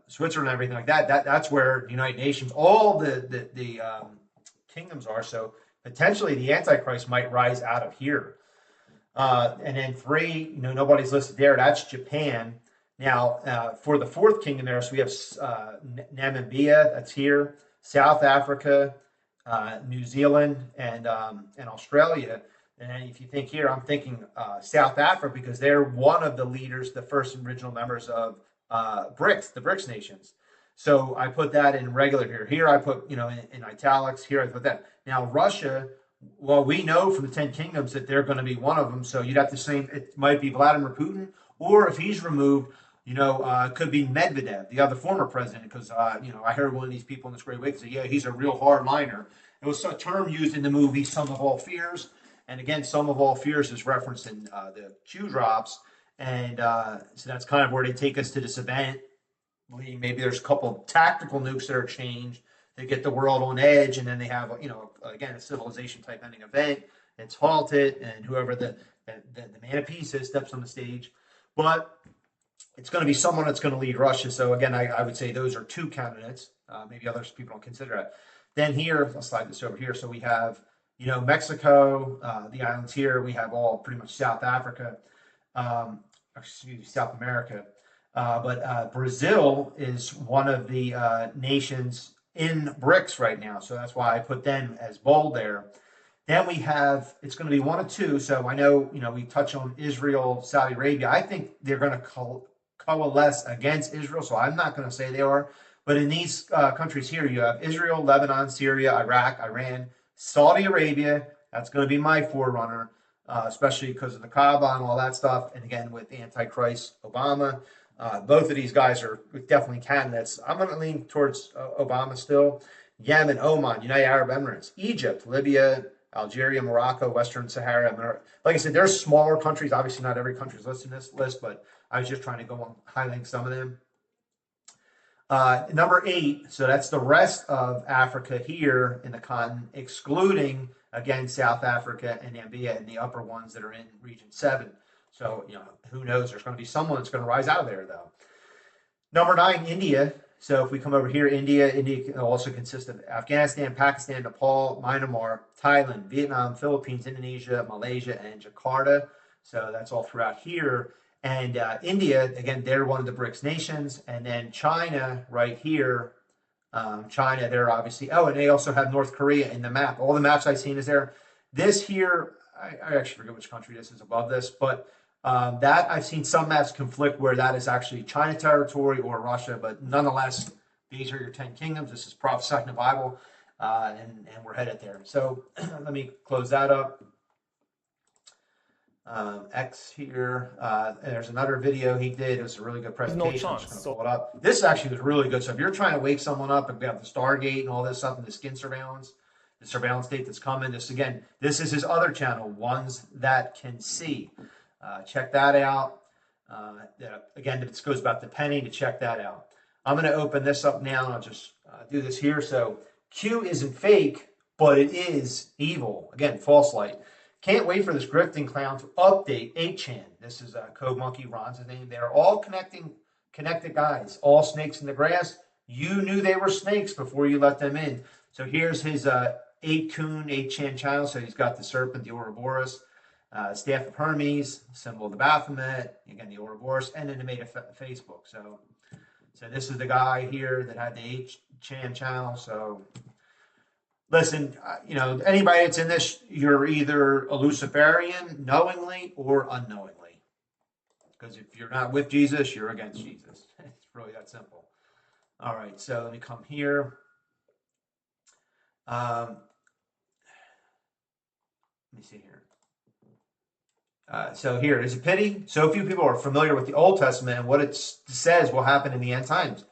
Switzerland, and everything like that. That's where the United Nations, all the kingdoms are. So potentially, the Antichrist might rise out of here. And then 3, you know, nobody's listed there. That's Japan. Now, for the 4th kingdom there, so we have Namibia. That's here. South Africa. New Zealand and Australia. And if you think here, I'm thinking South Africa because they're one of the leaders, the first original members of BRICS, the BRICS nations. So I put that in regular here. Here I put, you know, in italics. Here I put that. Now Russia, well, we know from the 10 kingdoms that they're going to be one of them. So you'd have to say it might be Vladimir Putin, or if he's removed, you know, it could be Medvedev, the other former president, because, you know, I heard one of these people in this great week say, yeah, he's a real hardliner. It was a term used in the movie Sum of All Fears. And again, Sum of All Fears is referenced in the Shoe Drops. And so that's kind of where they take us to this event. Maybe there's a couple of tactical nukes that are changed. They get the world on edge, and then they have, you know, again, a civilization type ending event. It's halted, and whoever the man of peace is steps on the stage. But it's going to be someone that's going to lead Russia. So again, I would say those are 2 candidates. Maybe others people don't consider it. Then here, I'll slide this over here. So we have, you know, Mexico, the islands here. We have all pretty much South Africa, South America. But Brazil is one of the nations in BRICS right now. So that's why I put them as bold there. Then we have, it's going to be 1 of 2. So I know, you know, we touch on Israel, Saudi Arabia. I think they're going to coalesce against Israel. So I'm not going to say they are. But in these countries here, you have Israel, Lebanon, Syria, Iraq, Iran, Saudi Arabia. That's going to be my forerunner, especially because of the Kaaba and all that stuff. And again, with Antichrist Obama, both of these guys are definitely candidates. I'm going to lean towards Obama still. Yemen, Oman, United Arab Emirates, Egypt, Libya, Algeria, Morocco, Western Sahara. Like I said, there's smaller countries. Obviously, not every country is listed in this list, but I was just trying to go on highlighting some of them. Number 8, so that's the rest of Africa here in the continent, excluding, again, South Africa and Namibia and the upper ones that are in Region 7. So, who knows? There's going to be someone that's going to rise out of there, though. Number 9, India. So if we come over here, India also consists of Afghanistan, Pakistan, Nepal, Myanmar, Thailand, Vietnam, Philippines, Indonesia, Malaysia, and Jakarta. So that's all throughout here. And India, again, they're one of the BRICS nations. And then China right here, China, they're obviously, and they also have North Korea in the map. All the maps I've seen is there. This here, I actually forget which country this is above this, but that I've seen some maps conflict where that is actually China territory or Russia, but nonetheless, these are your 10 kingdoms. This is prophesied in the Bible, and we're headed there. So let me close that up. X here. There's another video he did. It was a really good presentation. No chance. I'm just going to pull it up. This actually was really good. So if you're trying to wake someone up about the Stargate and all this stuff and the skin surveillance, the surveillance state that's coming, this is his other channel, Ones That Can See. Check that out. Again, this goes about the penny to check that out. I'm going to open this up now, and I'll just do this here. So Q isn't fake, but it is evil. Again, false light. Can't wait for this grifting clown to update 8chan. This is Code Monkey, Ron's name. They're all connected guys, all snakes in the grass. You knew they were snakes before you let them in. So here's his 8chan channel. So he's got the serpent, the Ouroboros, staff of Hermes, symbol of the Baphomet, again, the Ouroboros, and then they made a Facebook. So this is the guy here that had the 8chan channel. So listen, anybody that's in this, you're either a Luciferian knowingly or unknowingly. Because if you're not with Jesus, you're against Jesus. It's really that simple. All right, so let me come here. Let me see here. So here, it's a pity. So few people are familiar with the Old Testament and what it says will happen in the end times.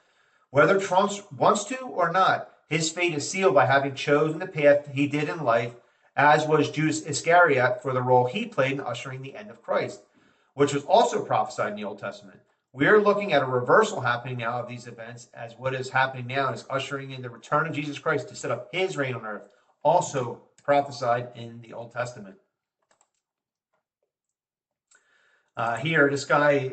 Whether Trump wants to or not, his fate is sealed by having chosen the path he did in life, as was Judas Iscariot for the role he played in ushering the end of Christ, which was also prophesied in the Old Testament. We are looking at a reversal happening now of these events, as what is happening now is ushering in the return of Jesus Christ to set up his reign on earth, also prophesied in the Old Testament. Here, this guy,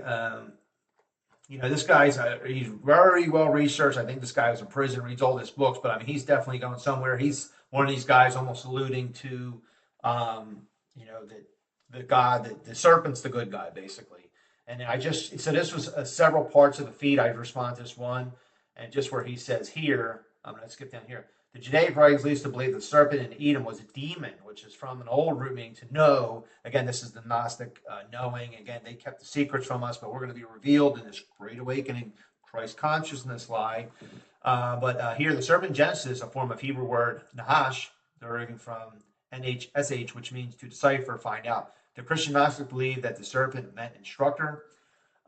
this guy's he's very well researched. I think this guy was in prison, reads all his books, but I mean, he's definitely going somewhere. He's one of these guys almost alluding to, the God, the serpent's the good guy, basically. And so this was several parts of the feed. I respond to this one, and just where he says here, I'm going to skip down here. The Judaic writings leads to believe the serpent in Edom was a demon, which is from an old root meaning to know. Again, this is the Gnostic knowing. Again, they kept the secrets from us, but we're going to be revealed in this great awakening, Christ consciousness lie. But here, the serpent in Genesis, a form of Hebrew word Nahash, deriving from NHSH, which means to decipher, find out. The Christian Gnostic believed that the serpent meant instructor.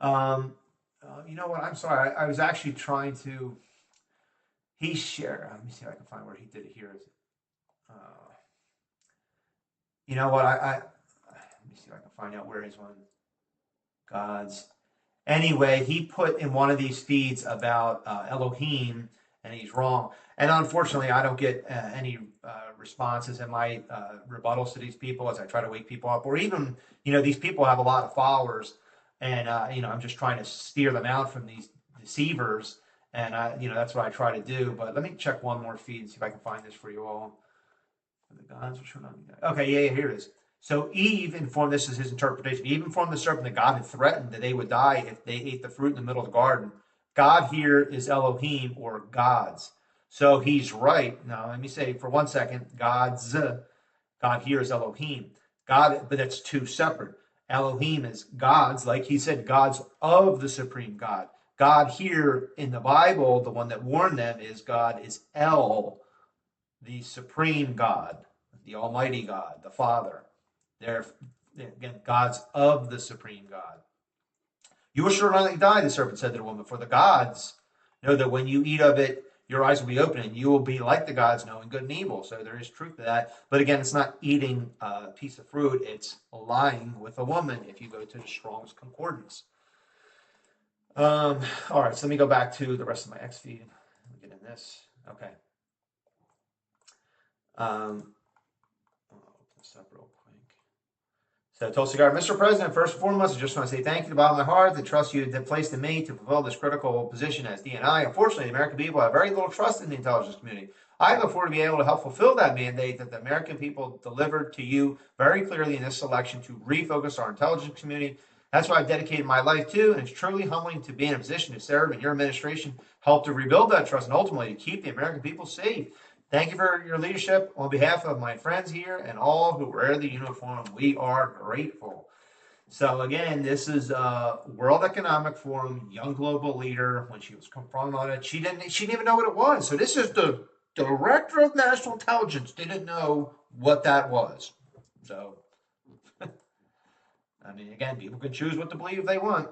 You know what? I'm sorry. I was actually trying to... He shared, let me see if I can find where he did it here. You know what, let me see if I can find out where his one, God's. Anyway, he put in one of these feeds about Elohim, and he's wrong. And unfortunately, I don't get any responses in my rebuttals to these people as I try to wake people up. Or even, these people have a lot of followers, and, I'm just trying to steer them out from these deceivers. And that's what I try to do. But let me check one more feed and see if I can find this for you all. The gods will show up. Okay, yeah, here it is. So Eve informed, this is his interpretation, Eve informed the serpent that God had threatened that they would die if they ate the fruit in the middle of the garden. God here is Elohim, or gods. So he's right. Now, let me say for 1 second, God here is Elohim. God, but that's two separate. Elohim is gods, like he said, gods of the supreme God. God here in the Bible, the one that warned them, is God is El, the supreme God, the Almighty God, the Father. They're, again, gods of the supreme God. You will surely die, the serpent said to the woman, for the gods know that when you eat of it, your eyes will be open, and you will be like the gods, knowing good and evil. So there is truth to that. But again, it's not eating a piece of fruit. It's lying with a woman, if you go to the Strong's Concordance. All right, so let me go back to the rest of my X feed. Let me get in this. Okay. I'll open this up real quick. So Tulsi Gabbard, Mr. President, first and foremost, I just want to say thank you to the bottom of my heart, the trust you have placed in me to fulfill this critical position as DNI. Unfortunately, the American people have very little trust in the intelligence community. I look forward to being able to help fulfill that mandate that the American people delivered to you very clearly in this election to refocus our intelligence community. That's what I've dedicated my life to, and it's truly humbling to be in a position to serve in your administration, help to rebuild that trust, and ultimately to keep the American people safe. Thank you for your leadership. On behalf of my friends here and all who wear the uniform, we are grateful. So again, this is World Economic Forum, young global leader. When she was confronted on it, she didn't even know what it was. So this is the Director of National Intelligence didn't know what that was. So, I mean, again, people can choose what to believe they want.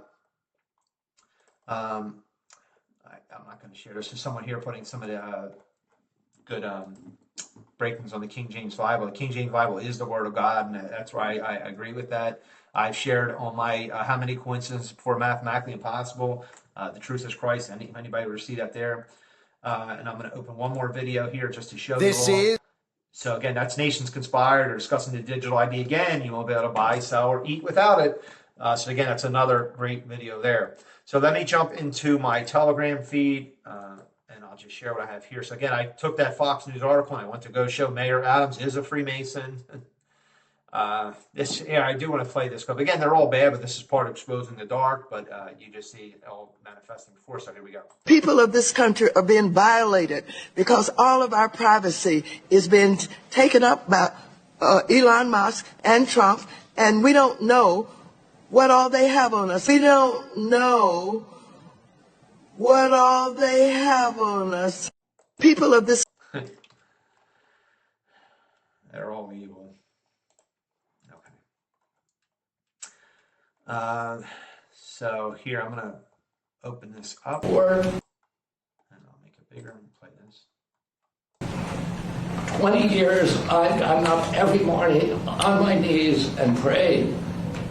I'm not going to share this. There's someone here putting some of the good breakings on the King James Bible. The King James Bible is the Word of God, and that's why I agree with that. I've shared on my How Many Coincidences Before Mathematically Impossible, The Truth is Christ. If anybody would see that there. And I'm going to open one more video here just to show you all. So again, that's Nations Conspired, or discussing the digital ID. Again, you won't be able to buy, sell, or eat without it. So again, that's another great video there. So let me jump into my Telegram feed, and I'll just share what I have here. So again, I took that Fox News article and I went to go show Mayor Adams is a Freemason. I do want to play this clip. Again, they're all bad, but this is part of exposing the dark. But you just see it all manifesting before. So here we go. People of this country are being violated because all of our privacy is being taken up by Elon Musk and Trump, and we don't know what all they have on us. We don't know what all they have on us. People of this... They're all evil. So here, I'm going to open this up. And I'll make it bigger and play this. 20 years, I've gotten up every morning on my knees and prayed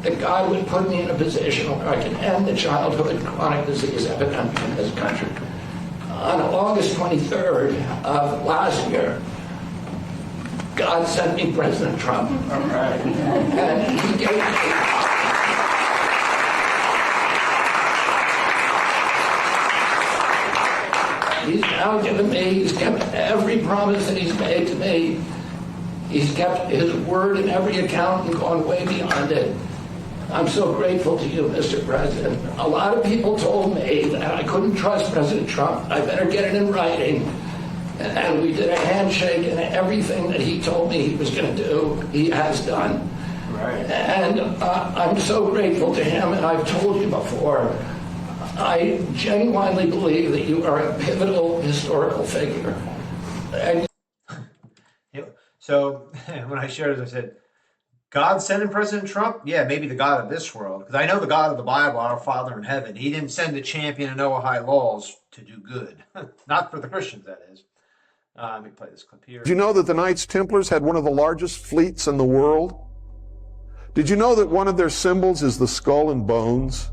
that God would put me in a position where I can end the childhood chronic disease epidemic in this country. On August 23rd of last year, God sent me President Trump. All right. And he gave me... He's now given me, he's kept every promise that he's made to me. He's kept his word in every account and gone way beyond it. I'm so grateful to you, Mr. President. A lot of people told me that I couldn't trust President Trump. I better get it in writing. And we did a handshake, and everything that he told me he was going to do, he has done. Right. And I'm so grateful to him, and I've told you before, I genuinely believe that you are a pivotal historical figure. And so when I shared this, I said, God sending President Trump? Yeah, maybe the God of this world. Because I know the God of the Bible, our Father in heaven. He didn't send a champion of Noahide laws to do good. Not for the Christians, that is. Let me play this clip here. Did you know that the Knights Templars had one of the largest fleets in the world? Did you know that one of their symbols is the skull and bones?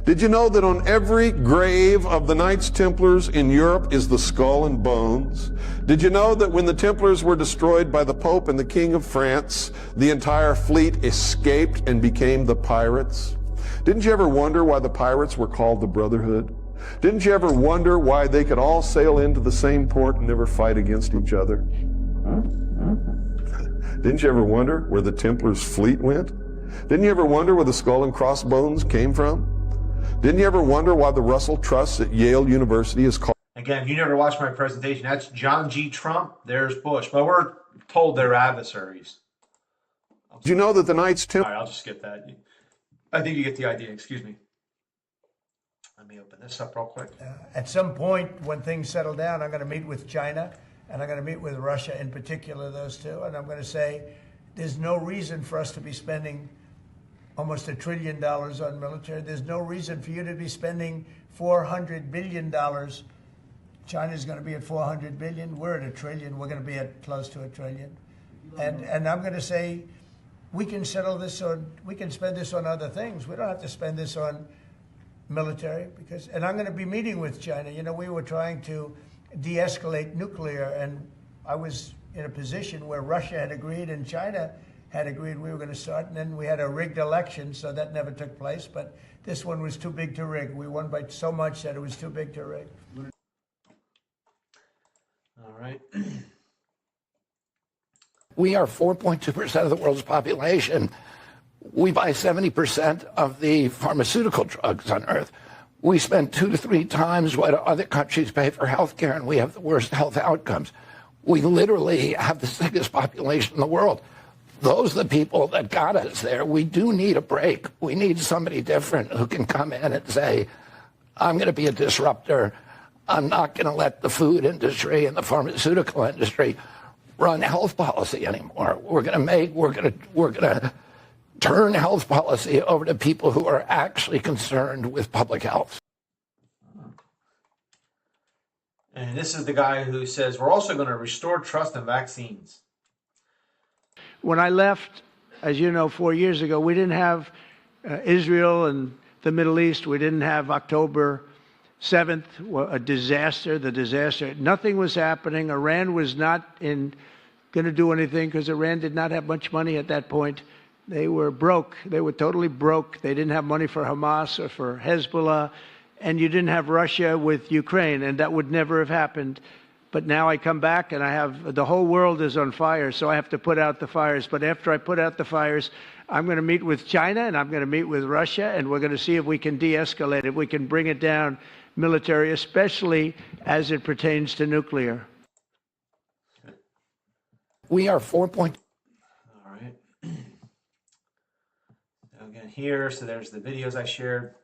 Did you know that on every grave of the Knights Templars in Europe is the skull and bones? Did you know that when the Templars were destroyed by the Pope and the King of France, the entire fleet escaped and became the pirates? Didn't you ever wonder why the pirates were called the Brotherhood? Didn't you ever wonder why they could all sail into the same port and never fight against each other? Didn't you ever wonder where the Templars' fleet went? Didn't you ever wonder where the skull and crossbones came from? Didn't you ever wonder why the Russell Trust at Yale University is called... Again, if you never watched my presentation, that's John G. Trump, there's Bush. But we're told they're adversaries. Did you know that the Knights Templar... All right, I'll just skip that. I think you get the idea. Excuse me. Let me open this up real quick. At some point, when things settle down, I'm going to meet with China, and I'm going to meet with Russia, in particular, those two, and I'm going to say there's no reason for us to be spending almost $1 trillion on military. There's no reason for you to be spending $400 billion. China's going to be at $400 billion. We're at $1 trillion. We're going to be at close to $1 trillion. And I'm going to say we can settle this on, we can spend this on other things. We don't have to spend this on military, because, and I'm going to be meeting with China. You know, we were trying to de-escalate nuclear, and I was in a position where Russia had agreed and China had agreed we were going to start, and then we had a rigged election, so that never took place. But this one was too big to rig. We won by so much that it was too big to rig. All right. We are 4.2% of the world's population. We buy 70% of the pharmaceutical drugs on Earth. We spend 2 to 3 times what other countries pay for health care, and we have the worst health outcomes. We literally have the sickest population in the world. Those are the people that got us there. We do need a break. We need somebody different who can come in and say, I'm going to be a disruptor. I'm not going to let the food industry and the pharmaceutical industry run health policy anymore. We're going to turn health policy over to people who are actually concerned with public health. And this is the guy who says, we're also going to restore trust in vaccines. When I left, as you know, 4 years ago, we didn't have Israel and the Middle East. We didn't have October 7th, a disaster, the disaster. Nothing was happening. Iran was not going to do anything because Iran did not have much money at that point. They were broke. They were totally broke. They didn't have money for Hamas or for Hezbollah. And you didn't have Russia with Ukraine, and that would never have happened. But now I come back and I have, the whole world is on fire, so I have to put out the fires. But after I put out the fires, I'm going to meet with China and I'm going to meet with Russia, and we're going to see if we can de-escalate, if we can bring it down military, especially as it pertains to nuclear. We are 4. All right. Again, here, so there's the videos I shared.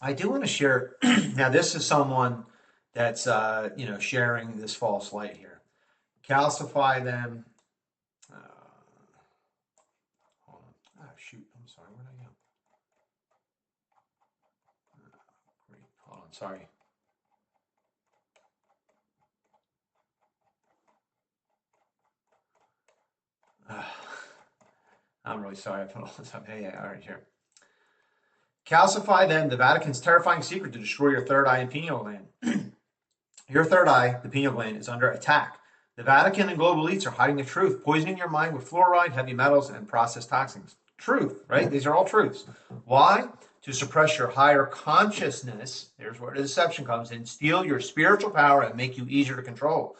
I do want to share, now this is someone that's, sharing this false light here. Calcify them. Hold on. Oh, shoot. I'm sorry. Where'd I go? Great. Hold on. Sorry. I'm really sorry. I put all this up. Hey, all right, here. Calcify them, the Vatican's terrifying secret to destroy your third eye and pineal gland. Your third eye, the pineal gland, is under attack. The Vatican and global elites are hiding the truth, poisoning your mind with fluoride, heavy metals, and processed toxins. Truth, right? These are all truths. Why? To suppress your higher consciousness, there's where the deception comes in, steal your spiritual power and make you easier to control.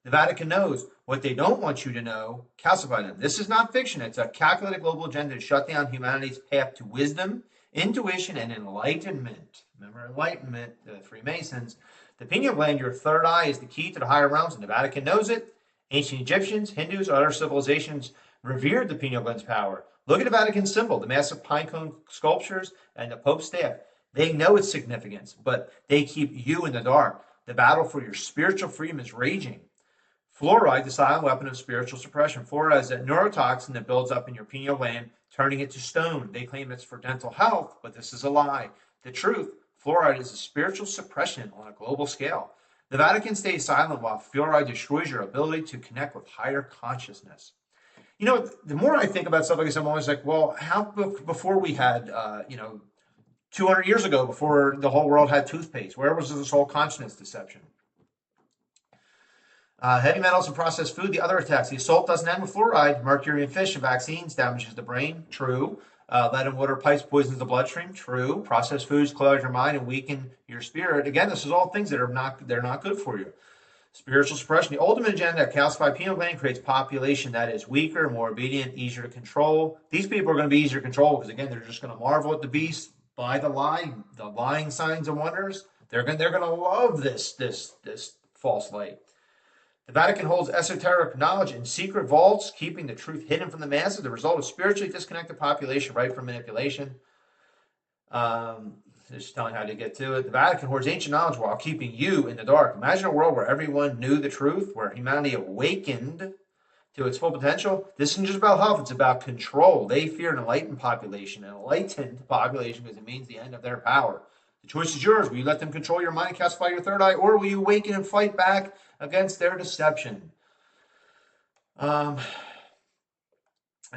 The Vatican knows what they don't want you to know. Calcify them. This is not fiction. It's a calculated global agenda to shut down humanity's path to wisdom, intuition, and enlightenment. Remember enlightenment, the Freemasons. The pineal gland, your third eye, is the key to the higher realms, and the Vatican knows it. Ancient Egyptians, Hindus, other civilizations revered the pineal gland's power. Look at the Vatican symbol, the massive pine cone sculptures, and the Pope's staff. They know its significance, but they keep you in the dark. The battle for your spiritual freedom is raging. Fluoride, the silent weapon of spiritual suppression. Fluoride is a neurotoxin that builds up in your pineal gland, turning it to stone. They claim it's for dental health, but this is a lie. The truth, fluoride is a spiritual suppression on a global scale. The Vatican stays silent while fluoride destroys your ability to connect with higher consciousness. You know, the more I think about stuff like this, I'm always like, well, how before we had, 200 years ago, before the whole world had toothpaste, where was this whole consciousness deception? Heavy metals and processed food, the other attacks. The assault doesn't end with fluoride. Mercury in fish and vaccines damages the brain. True. Lead in water pipes poisons the bloodstream. True. Processed foods cloud your mind and weaken your spirit. Again, this is all things that are not good for you. Spiritual suppression. The ultimate agenda of calcified pineal gland creates population that is weaker, more obedient, easier to control. These people are going to be easier to control because, again, they're just going to marvel at the beast, by the lying signs and wonders. They're going to love this false light. The Vatican holds esoteric knowledge in secret vaults, keeping the truth hidden from the masses. The result is spiritually disconnected population, ripe for manipulation. just telling how to get to it. The Vatican hoards ancient knowledge while keeping you in the dark. Imagine a world where everyone knew the truth, where humanity awakened to its full potential. This isn't just about health, it's about control. They fear an enlightened population because it means the end of their power. The choice is yours. Will you let them control your mind and calcify your third eye, or will you awaken and fight back against their deception? As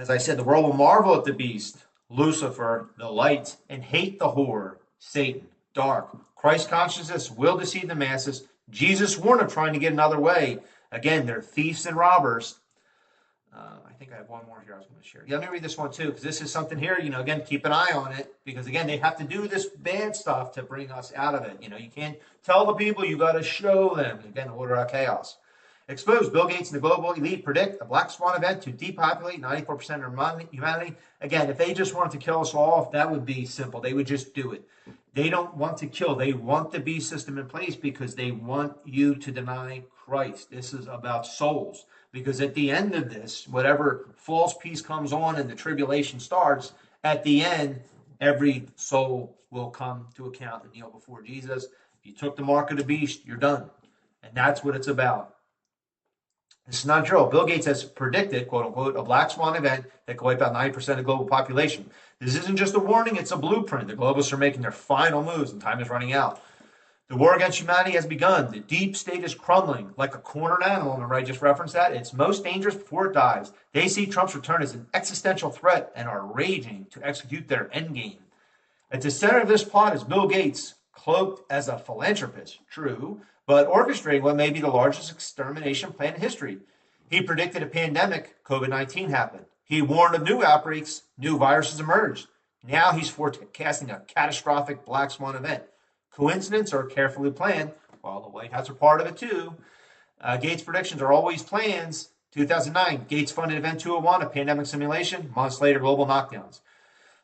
I said, the world will marvel at the beast, Lucifer, the light, and hate the whore, Satan, dark. Christ consciousness will deceive the masses. Jesus warned of trying to get another way. Again, they're thieves and robbers. I think I have one more here I was going to share. Yeah, let me read this one too, because this is something here, again, keep an eye on it, because again, they have to do this bad stuff to bring us out of it. You can't tell the people, you got to show them. Again, order out chaos. Exposed. Bill Gates and the global elite predict a black swan event to depopulate 94% of humanity. Again, if they just wanted to kill us all, that would be simple. They would just do it. They don't want to kill. They want the beast system in place because they want you to deny Christ. This is about souls. Because at the end of this, whatever false peace comes on and the tribulation starts, at the end, every soul will come to account and kneel before Jesus. If you took the mark of the beast, you're done. And that's what it's about. This is not true. Bill Gates has predicted, quote unquote, a black swan event that could wipe out 90% of the global population. This isn't just a warning, it's a blueprint. The globalists are making their final moves and time is running out. The war against humanity has begun. The deep state is crumbling like a cornered animal. Remember, I just referenced that? It's most dangerous before it dies. They see Trump's return as an existential threat and are raging to execute their endgame. At the center of this plot is Bill Gates, cloaked as a philanthropist, true, but orchestrating what may be the largest extermination plan in history. He predicted a pandemic, COVID-19, happened. He warned of new outbreaks, new viruses emerged. Now he's forecasting a catastrophic black swan event. Coincidence or carefully planned? Well, the White House are part of it too. Gates' predictions are always plans. 2009, Gates funded Event 201, a pandemic simulation. Months later, global knockdowns.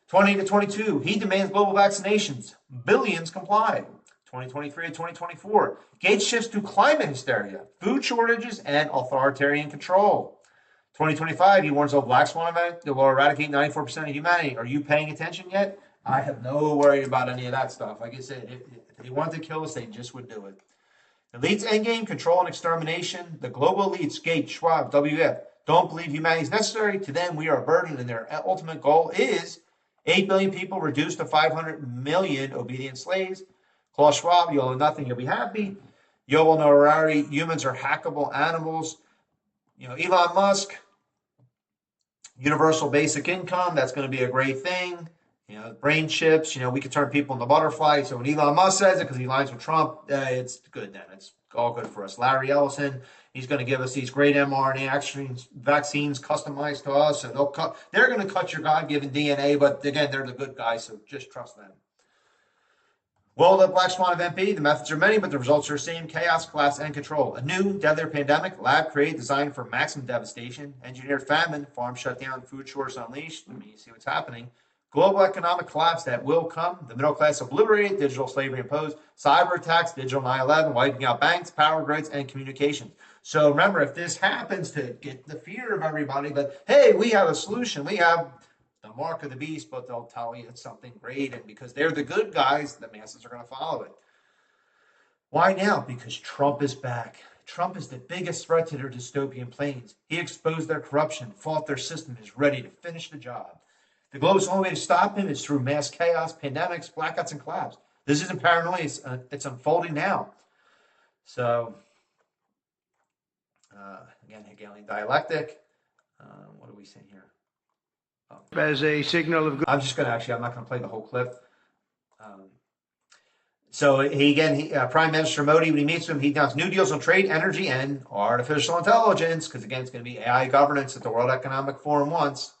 20 to 22, he demands global vaccinations. Billions comply. 2023 to 2024, Gates shifts to climate hysteria, food shortages, and authoritarian control. 2025, he warns of a black swan event that will eradicate 94% of humanity. Are you paying attention yet? I have no worry about any of that stuff. Like I said, if they wanted to kill us, they just would do it. Elites endgame, control and extermination. The global elites, Gates, Schwab, WF, don't believe humanity is necessary. To them, we are a burden, and their ultimate goal is 8 billion people reduced to 500 million obedient slaves. Klaus Schwab, you'll know nothing, you'll be happy. Yuval Noah Harari, humans are hackable animals. Elon Musk, universal basic income, that's going to be a great thing. Brain chips, we could turn people into butterflies. So when Elon Musk says it, because he aligns with Trump, it's good then. It's all good for us. Larry Ellison, he's going to give us these great mRNA vaccines customized to us. So they're going to cut your God-given DNA, but again, they're the good guys, so just trust them. Will the black swan event be? The methods are many, but the results are the same: chaos, collapse, and control. A new, deadlier pandemic, lab created, designed for maximum devastation. Engineered famine, farm shut down, food shortage unleashed. Let me see what's happening. Global economic collapse that will come. The middle class obliterated, digital slavery imposed, cyber attacks, digital 9/11, wiping out banks, power grids, and communications. So remember, if this happens, to get the fear of everybody, but hey, we have a solution. We have the mark of the beast, but they'll tell you it's something great, and because they're the good guys, the masses are going to follow it. Why now? Because Trump is back. Trump is the biggest threat to their dystopian plans. He exposed their corruption, fought their system, and is ready to finish the job. The globe's only way to stop him is through mass chaos, pandemics, blackouts, and collapse. This isn't paranoia. It's unfolding now. So, again, Hegelian dialectic. What do we say here? As a signal of good. I'm not going to play the whole clip. Prime Minister Modi, when he meets with him, he announced new deals on trade, energy, and artificial intelligence, because again, it's going to be AI governance that the World Economic Forum wants.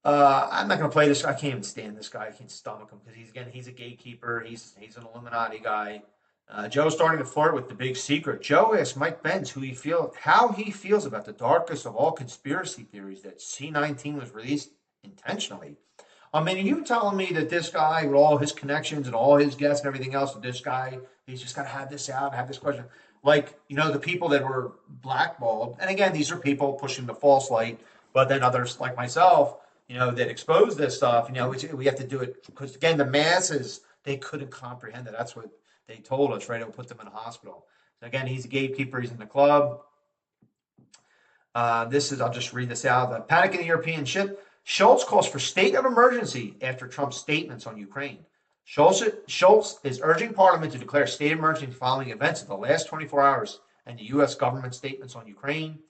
I'm not going to play this. I can't even stand this guy. I can't stomach him because he's a gatekeeper. He's an Illuminati guy. Joe's starting to flirt with the big secret. Joe asked Mike Pence how he feels about the darkest of all conspiracy theories, that C-19 was released intentionally. I mean, are you telling me that this guy, with all his connections and all his guests and everything else, that this guy, he's just got to have this out, have this question? Like, the people that were blackballed, and again, these are people pushing the false light, but then others like myself, that expose this stuff. We have to do it because, again, the masses, they couldn't comprehend it. That's what they told us, right? It would put them in a hospital. So again, he's a gatekeeper. He's in the club. I'll just read this out. The panic in the European ship. Schultz calls for state of emergency after Trump's statements on Ukraine. Schultz is urging Parliament to declare state of emergency following events of the last 24 hours and the U.S. government statements on Ukraine.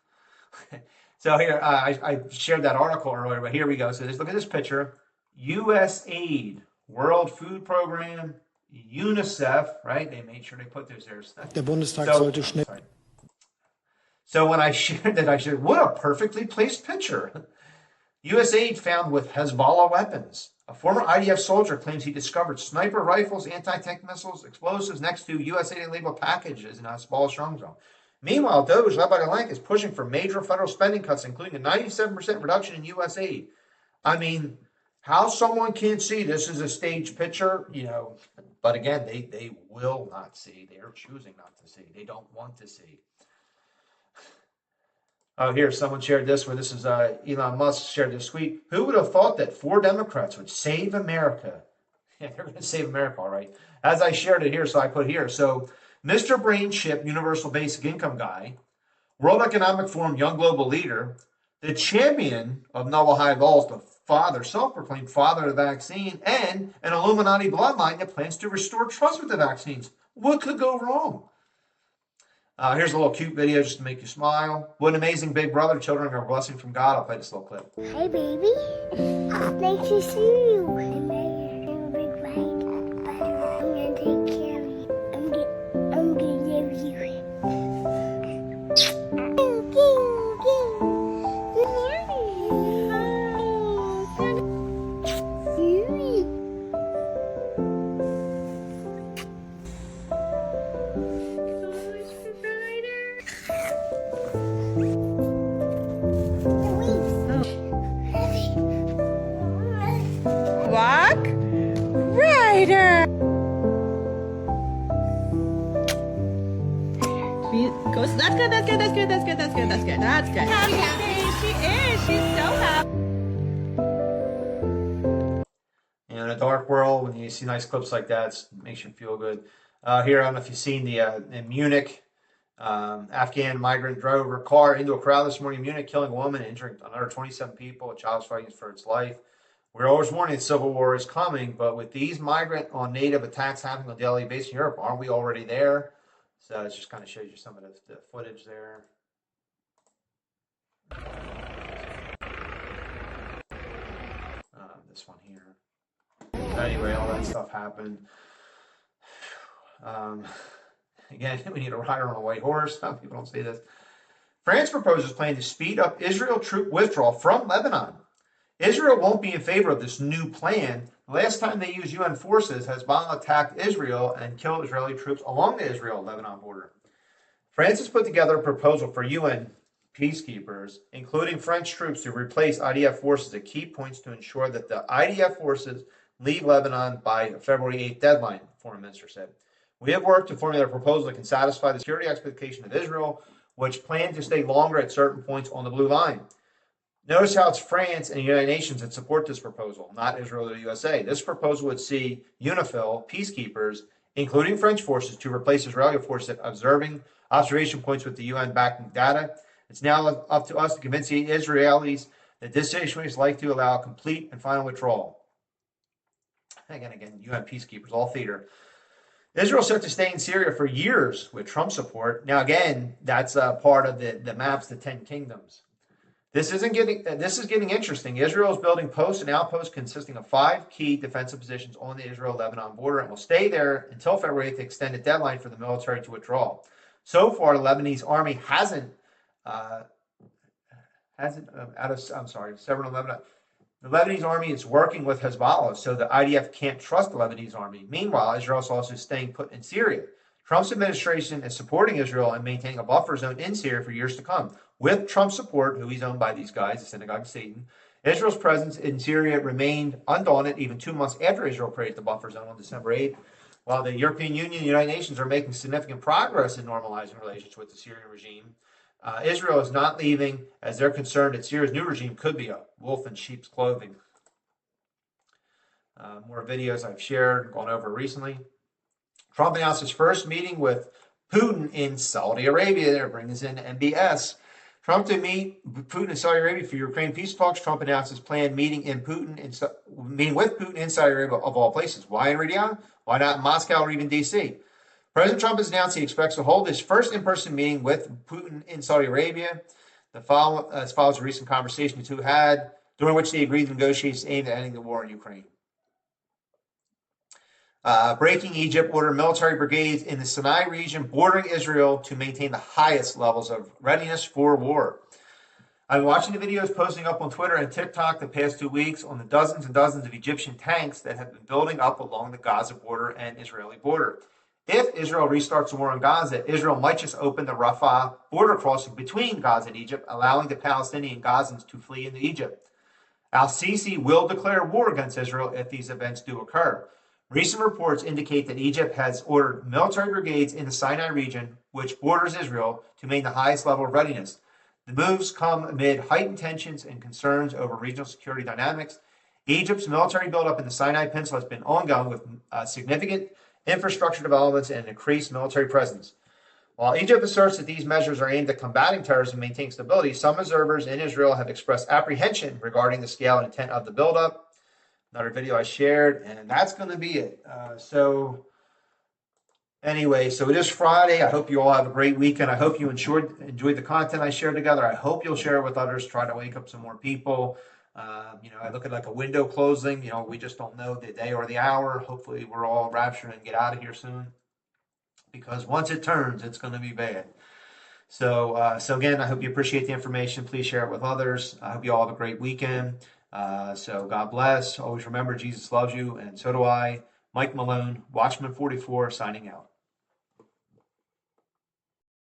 So here, I shared that article earlier, but here we go. So look at this picture. USAID, World Food Program, UNICEF, right? They made sure they put those there. Der Bundestag sollte schnell. So when I shared that, I said, what a perfectly placed picture. USAID found with Hezbollah weapons. A former IDF soldier claims he discovered sniper rifles, anti-tank missiles, explosives next to USAID labeled packages in a Hezbollah strong zone. Meanwhile, DOJ, led by the Lank, is pushing for major federal spending cuts, including a 97% reduction in USAID. I mean, how someone can't see this is a staged picture, but again, they will not see. They are choosing not to see. They don't want to see. Oh, here, someone shared this where this is Elon Musk shared this tweet. Who would have thought that 4 Democrats would save America? Yeah, they're going to save America, all right. As I shared it here, so I put here. So Mr. Brain Chip, Universal Basic Income guy, World Economic Forum Young Global Leader, the champion of Novel High Laws, the father, self-proclaimed father of the vaccine, and an Illuminati bloodline that plans to restore trust with the vaccines. What could go wrong? Here's a little cute video just to make you smile. What an amazing big brother. Children are a blessing from God. I'll play this little clip. Hey, baby. Nice to see you. I'm ready to have a big ride, but I'm going to take care of you. I'm going to give you it. That's good. Happy. She is. She's so happy. In a dark world, when you see nice clips like that, it makes you feel good. Here, I don't know if you've seen in Munich, Afghan migrant drove her car into a crowd this morning in Munich, killing a woman, injuring another 27 people. A child's fighting for its life. We're always warning the civil war is coming, but with these migrant on native attacks happening on a daily basis in Europe, aren't we already there? So it just kind of shows you some of the footage there. This one here. Anyway, all that stuff happened. Again, we need a rider on a white horse. Some people don't say this. France proposes plan to speed up Israel troop withdrawal from Lebanon. Israel won't be in favor of this new plan. The last time they used UN forces, Hezbollah attacked Israel and killed Israeli troops along the Israel-Lebanon border. France has put together a proposal for UN peacekeepers, including French troops, to replace IDF forces at key points to ensure that the IDF forces leave Lebanon by a February 8th deadline, the foreign minister said. We have worked to formulate a proposal that can satisfy the security expectation of Israel, which plans to stay longer at certain points on the blue line. Notice how it's France and the United Nations that support this proposal, not Israel or the USA. This proposal would see UNIFIL peacekeepers, including French forces, to replace Israeli forces at observation points with the UN backing data. It's now up to us to convince the Israelis that this situation is likely to allow a complete and final withdrawal. Again, UN peacekeepers, all theater. Israel set to stay in Syria for years with Trump support. Now, again, that's part of the maps, the 10 kingdoms. This is getting interesting. Israel is building posts and outposts consisting of 5 key defensive positions on the Israel-Lebanon border and will stay there until February 8th to extend the deadline for the military to withdraw. So far, the Lebanese army hasn't several Lebanon. The Lebanese army is working with Hezbollah, so the IDF can't trust the Lebanese army. Meanwhile, Israel is also staying put in Syria. Trump's administration is supporting Israel and maintaining a buffer zone in Syria for years to come. With Trump's support, who he's owned by these guys, the synagogue of Satan, Israel's presence in Syria remained undaunted even 2 months after Israel created the buffer zone on December 8th. While the European Union and the United Nations are making significant progress in normalizing relations with the Syrian regime, Israel is not leaving as they're concerned that Syria's new regime could be a wolf in sheep's clothing. More videos I've shared, gone over recently. Trump announced his first meeting with Putin in Saudi Arabia. There brings in MBS. Trump to meet Putin in Saudi Arabia for Ukraine peace talks. Trump announced his planned meeting with Putin in Saudi Arabia, of all places. Why in Riyadh? Why not in Moscow or even D.C.? President Trump has announced he expects to hold his first in-person meeting with Putin in Saudi Arabia. As follows a recent conversation the two had, during which they agreed to negotiations aimed at ending the war in Ukraine. Breaking Egypt ordered military brigades in the Sinai region bordering Israel to maintain the highest levels of readiness for war. I've been watching the videos posting up on Twitter and TikTok the past 2 weeks on the dozens and dozens of Egyptian tanks that have been building up along the Gaza border and Israeli border. If Israel restarts the war in Gaza, Israel might just open the Rafah border crossing between Gaza and Egypt, allowing the Palestinian Gazans to flee into Egypt. Al-Sisi will declare war against Israel if these events do occur. Recent reports indicate that Egypt has ordered military brigades in the Sinai region, which borders Israel, to maintain the highest level of readiness. The moves come amid heightened tensions and concerns over regional security dynamics. Egypt's military buildup in the Sinai Peninsula has been ongoing with significant infrastructure developments and increased military presence. While Egypt asserts that these measures are aimed at combating terrorism and maintaining stability, some observers in Israel have expressed apprehension regarding the scale and intent of the buildup. Another video I shared, and that's going to be it. So it is Friday. I hope you all have a great weekend. I hope you enjoyed the content I shared together. I hope you'll share it with others, try to wake up some more people. I look at like a window closing. We just don't know the day or the hour. Hopefully we're all raptured and get out of here soon, because once it turns, it's going to be bad. So again, I hope you appreciate the information. Please share it with others. I hope you all have a great weekend. So God bless. Always remember Jesus loves you, and so do I. Mike Malone, Watchman44, signing out.